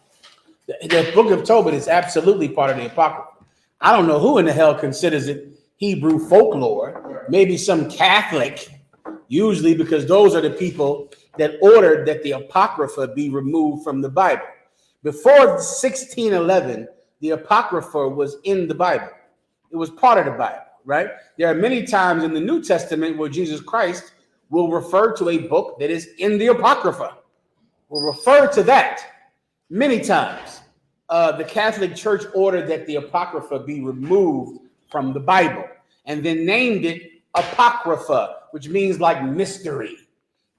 The book of Tobit is absolutely part of the Apocrypha. I don't know who in the hell considers it Hebrew folklore. Maybe some Catholic, usually, because those are the people that ordered that the Apocrypha be removed from the Bible. Before 1611, the Apocrypha was in the Bible. It was part of the Bible, right? There are many times in the New Testament where Jesus Christ will refer to a book that is in the Apocrypha. Will refer to that many times. The Catholic Church ordered that the Apocrypha be removed from the Bible, and then named it Apocrypha, which means like mystery.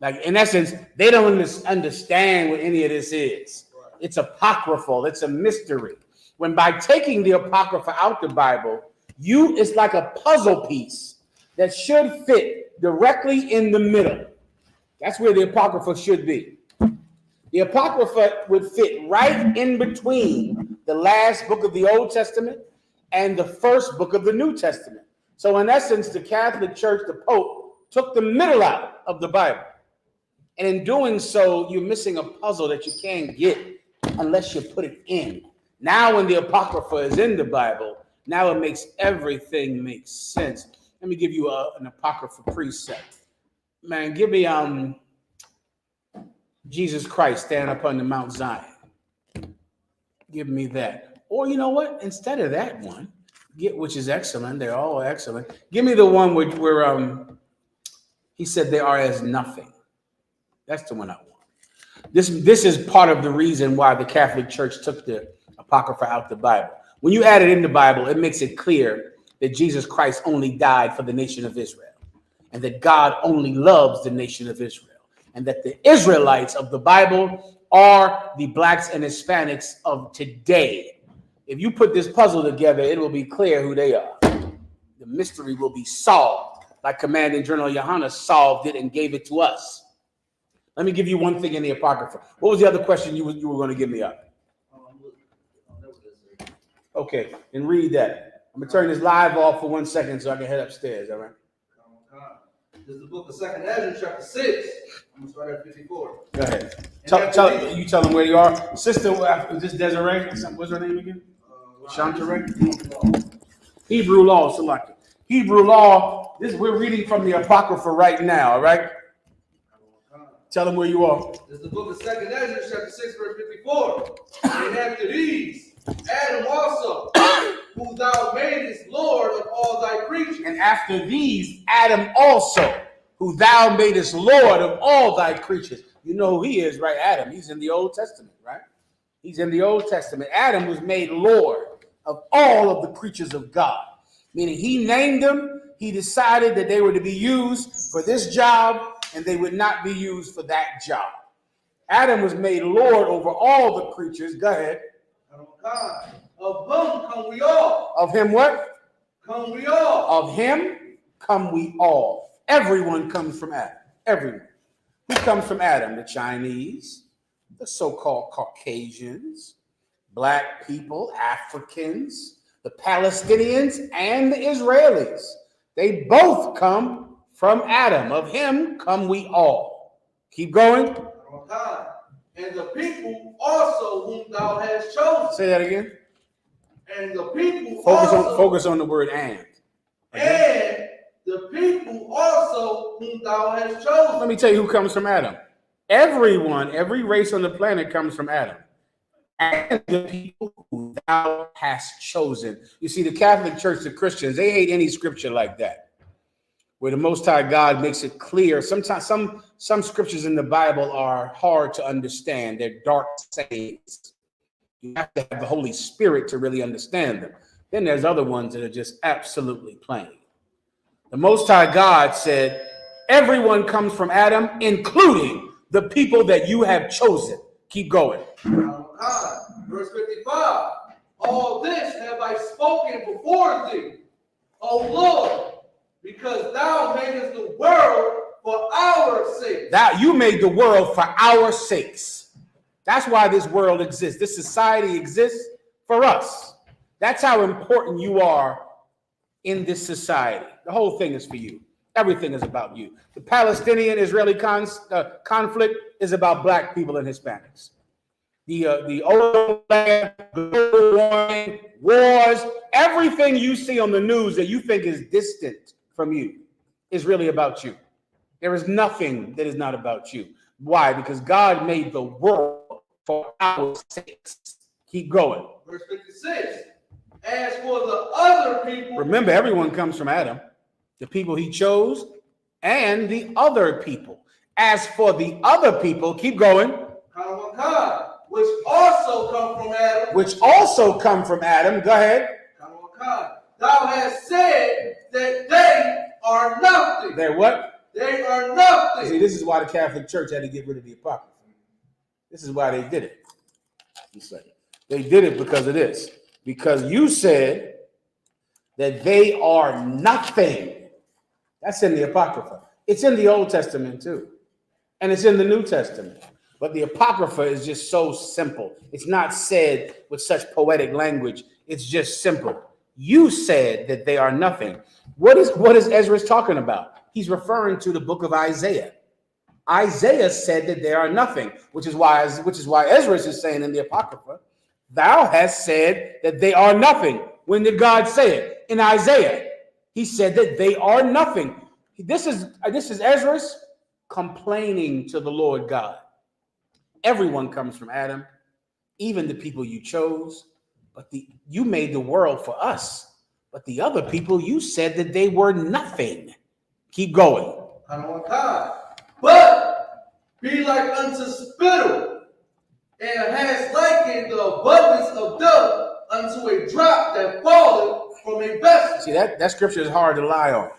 Like, in essence, they don't understand what any of this is. It's apocryphal. It's a mystery. When by taking the Apocrypha out the Bible, it's like a puzzle piece that should fit directly in the middle. That's where the Apocrypha should be. The Apocrypha would fit right in between the last book of the Old Testament and the first book of the New Testament. So in essence, the Catholic Church, the Pope, took the middle out of the Bible. And in doing so, you're missing a puzzle that you can't get unless you put it in. Now when the Apocrypha is in the Bible, now it makes everything make sense. Let me give you an Apocrypha precept. Man, give me Jesus Christ standing up on the Mount Zion. Give me that. Or you know what? Instead of that one, which is excellent, they're all excellent. Give me the one where he said they are as nothing. That's the one I want. This is part of the reason why the Catholic Church took the Apocrypha out the Bible. When you add it in the Bible, it makes it clear that Jesus Christ only died for the nation of Israel, and that God only loves the nation of Israel, and that the Israelites of the Bible are the blacks and Hispanics of today. If you put this puzzle together, it will be clear who they are. The mystery will be solved, like Commanding General Yohanna solved it and gave it to us. Let me give you one thing in the Apocrypha. What was the other question you were going to give me up? Okay, and read that. I'm going to turn this live off for 1 second so I can head upstairs, all right? This is the book of 2nd Ezra, chapter 6. I'm going to start at 54. Go ahead. Tell them where you are. Sister, is this Desiree? What's her name again? Shantaray? Hebrew law, selected. Hebrew law, we're reading from the Apocrypha right now, all right? Tell them where you are. This is the book of 2nd Ezra, chapter 6, verse 54. And after these, Adam also, who thou madest Lord of all thy creatures. And after these, Adam also, who thou madest Lord of all thy creatures. You know who he is, right? Adam. He's in the Old Testament, right? He's in the Old Testament. Adam was made Lord of all of the creatures of God. Meaning he named them. He decided that they were to be used for this job and they would not be used for that job. Adam was made Lord over all the creatures. Go ahead. Of whom come we all? Of him what? Come we all. Of him come we all. Everyone comes from Adam. Everyone. Who comes from Adam? The Chinese, the so-called Caucasians, black people, Africans, the Palestinians, and the Israelis. They both come from Adam. Of him come we all. Keep going. And the people also whom thou hast chosen. Say that again. And the people focus on the word and. And the people also whom thou hast chosen. Let me tell you who comes from Adam. Everyone, every race on the planet comes from Adam. And the people who thou hast chosen. You see, the Catholic Church, the Christians, they hate any scripture like that, where the Most High God makes it clear. Sometimes some scriptures in the Bible are hard to understand. They're dark sayings. You have to have the Holy Spirit to really understand them. Then there's other ones that are just absolutely plain. The Most High God said, everyone comes from Adam, including the people that you have chosen. Keep going. Verse 55. All this have I spoken before thee, O Lord, because thou madest the world for our sake. You made the world for our sakes. That's why this world exists. This society exists for us. That's how important you are in this society. The whole thing is for you. Everything is about you. The Palestinian-Israeli conflict is about black people and Hispanics. The wars, everything you see on the news that you think is distant from you is really about you. There is nothing that is not about you. Why? Because God made the world for our sakes. Keep going. Verse 56. As for the other people. Remember, everyone comes from Adam. The people he chose and the other people. As for the other people, keep going. Which also come from Adam. Which also come from Adam. Go ahead. Thou hast said that they are nothing. They're what? They are nothing. See, this is why the Catholic Church had to get rid of the Apocrypha. This is why they did it. They did it because of this. Because you said that they are nothing. That's in the Apocrypha. It's in the Old Testament too. And it's in the New Testament. But the Apocrypha is just so simple. It's not said with such poetic language. It's just simple. You said that they are nothing. What is Ezra talking about? He's referring to the book of Isaiah. Isaiah said that they are nothing, which is why Ezra is saying in the Apocrypha, thou hast said that they are nothing. When did God say it? In Isaiah. He said that they are nothing. This is Ezra's complaining to the Lord God. Everyone comes from Adam, even the people you chose, but you made the world for us. But the other people, you said that they were nothing. Keep going. But be like unto spittle, and has likened the abundance of dough unto a drop that falleth from a vessel. See, that scripture is hard to lie on.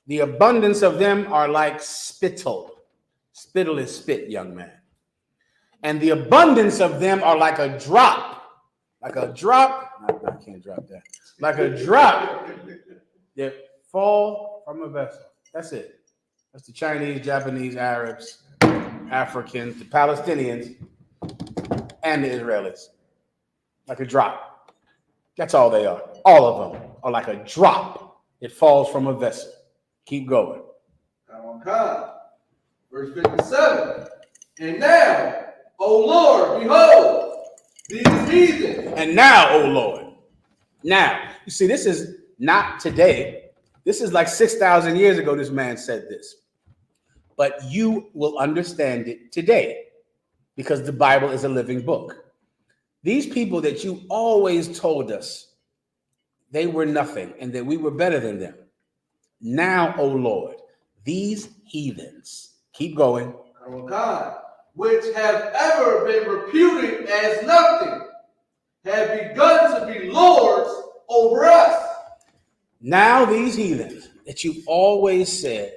The abundance of them are like spittle. Spittle is spit, young man. And the abundance of them are like a drop. Like a drop. I can't drop that. Like a drop that fall from a vessel. That's it. That's the Chinese, Japanese, Arabs, Africans, the Palestinians, and the Israelis. Like a drop. That's all they are. All of them are like a drop that falls from a vessel. Keep going. Verse 57. And now, O Lord, behold, these heathen. And now, O Lord. Now, you see, this is not today. This is like 6,000 years ago this man said this. But you will understand it today because the Bible is a living book. These people that you always told us they were nothing and that we were better than them. Now, O Lord, these heathens, keep going, which have ever been reputed as nothing, have begun to be lords over us. Now these heathens that you always said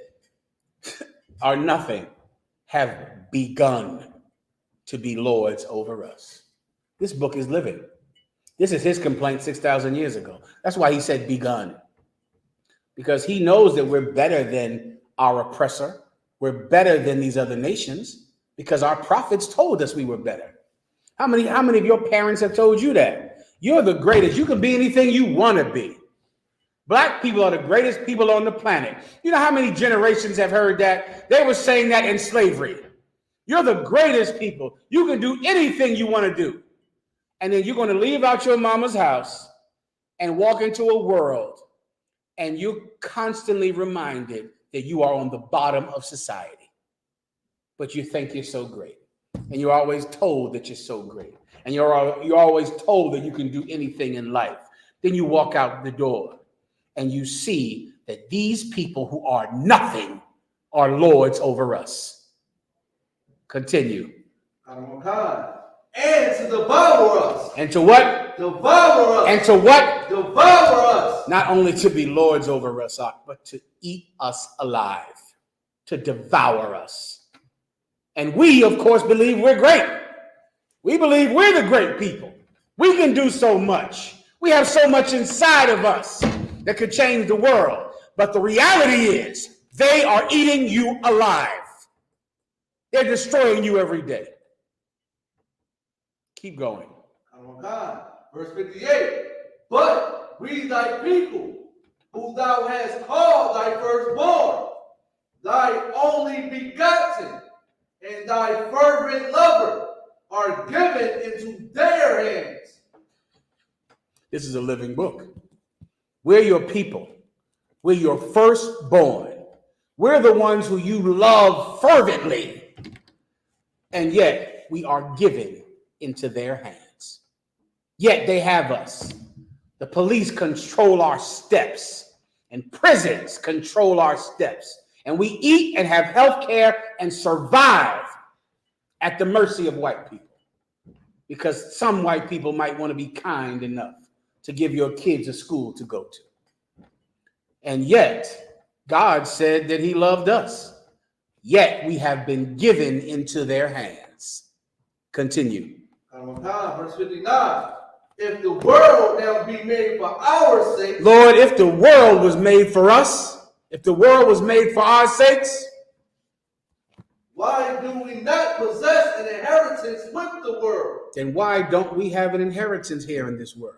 are nothing have begun to be lords over us. This book is living. This is his complaint 6,000 years ago. That's why he said begun. Because he knows that we're better than our oppressor. We're better than these other nations because our prophets told us we were better. How many of your parents have told you that? You're the greatest. You can be anything you want to be. Black people are the greatest people on the planet. You know how many generations have heard that? They were saying that in slavery. You're the greatest people. You can do anything you want to do. And then you're going to leave out your mama's house and walk into a world and you're constantly reminded that you are on the bottom of society. But you think you're so great. And you're always told that you're so great. And you're always told that you can do anything in life. Then you walk out the door and you see that these people who are nothing are lords over us. Continue. And to devour us. And to what? Devour us. And to what? Devour us. Not only to be lords over us, but to eat us alive, to devour us. And we, of course, believe we're great. We believe we're the great people. We can do so much. We have so much inside of us that could change the world. But the reality is they are eating you alive. They're destroying you every day. Keep going. Verse 58. But we thy people, who thou hast called thy firstborn, thy only begotten, and thy fervent lover, are given into their hands. This is a living book. We're your people. We're your firstborn. We're the ones who you love fervently. And yet we are given into their hands. Yet they have us. The police control our steps, and prisons control our steps. And we eat and have health care and survive at the mercy of white people. Because some white people might want to be kind enough to give your kids a school to go to. And yet, God said that he loved us. Yet we have been given into their hands. Continue. Verse 59. If the world now be made for our sake. Lord, if the world was made for us, If the world was made for our sakes, why do we not possess an inheritance with the world? then why don't we have an inheritance here in this world?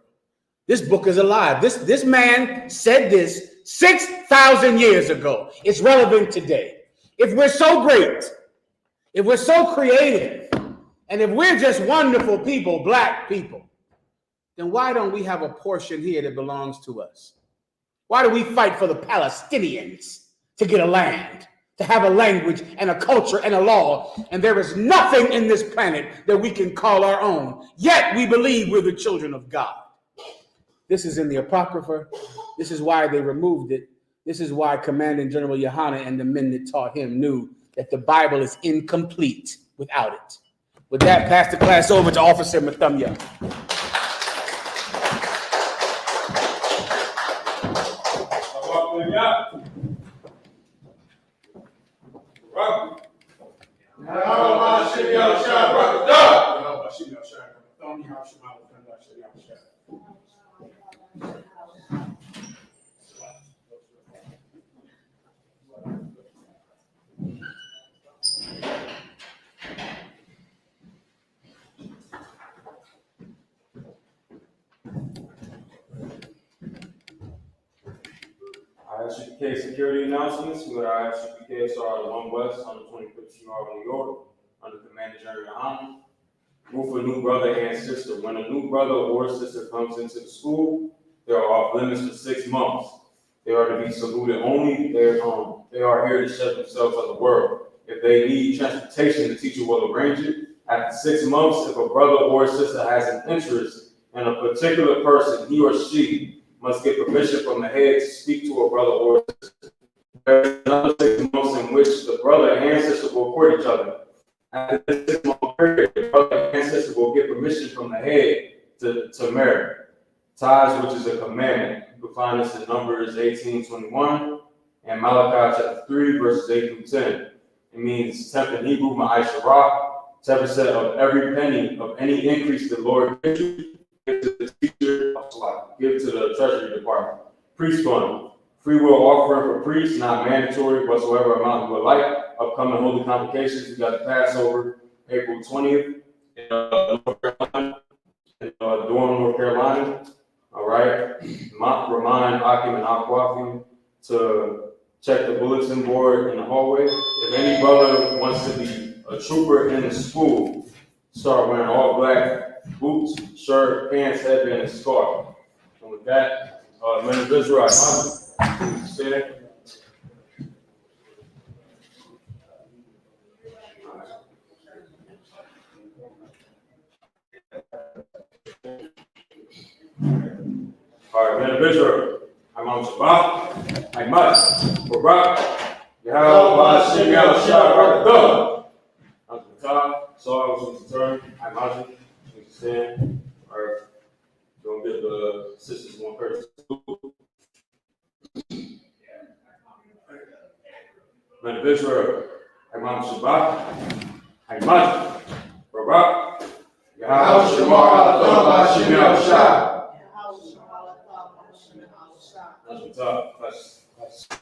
This book is alive. This man said this 6,000 years ago. It's relevant today. If we're so great, if we're so creative, and if we're just wonderful people, black people, then why don't we have a portion here that belongs to us? Why do we fight for the Palestinians to get a land, to have a language and a culture and a law, and there is nothing in this planet that we can call our own, yet we believe we're the children of God? This is in the Apocrypha. This is why they removed it. This is why Commanding General Yahanna and the men that taught him knew that the Bible is incomplete without it. With that, pass the class over to Officer Mathumya. I.S.U.P.K security announcements. We are I.S.U.P.K SR 1 West on the 25th Street, New York, under Commander General Yahanna. Rule for new brother and sister. When a new brother or sister comes into the school, they are off limits for 6 months. They are to be saluted only. They are here to shut themselves on the world. If they need transportation, the teacher will arrange it. After 6 months, if a brother or sister has an interest in a particular person, he or she must get permission from the head to speak to a brother or sister. There is another 6 months in which the brother and sister will court each other. After this 6 month period, the brother and sister will get permission from the head to marry. Tithes, which is a commandment. You can find this in Numbers 18:21 and Malachi chapter 3, verses 8 through 10. It means tenth in Hebrew, Ma'asharah, 10% of every penny of any increase the Lord gives you, give to the teacher, give to the treasury department. Priest fund, free will offering for priests, not mandatory, whatsoever amount you would like. Upcoming holy convocations, we got the Passover, April 20th, in North Carolina, in Durham, North Carolina. All right, remind Akim and Aquafim to check the bulletin board in the hallway. If any brother wants to be a trooper in the school, start wearing all black boots, shirt, pants, headband, and scarf. And with that, men of Israel, I stand. All right, men of Israel, I'm on Shabbat, I must, Barak, Yahweh, Hashem, Yahshua, Barak, on the top, so I was to turn, I imagine, you can stand, or don't give the sisters one person. Men of Israel, I'm on Shabbat, I must, Barak, Yahweh, Hashem, Yahshua. That's what's up. That's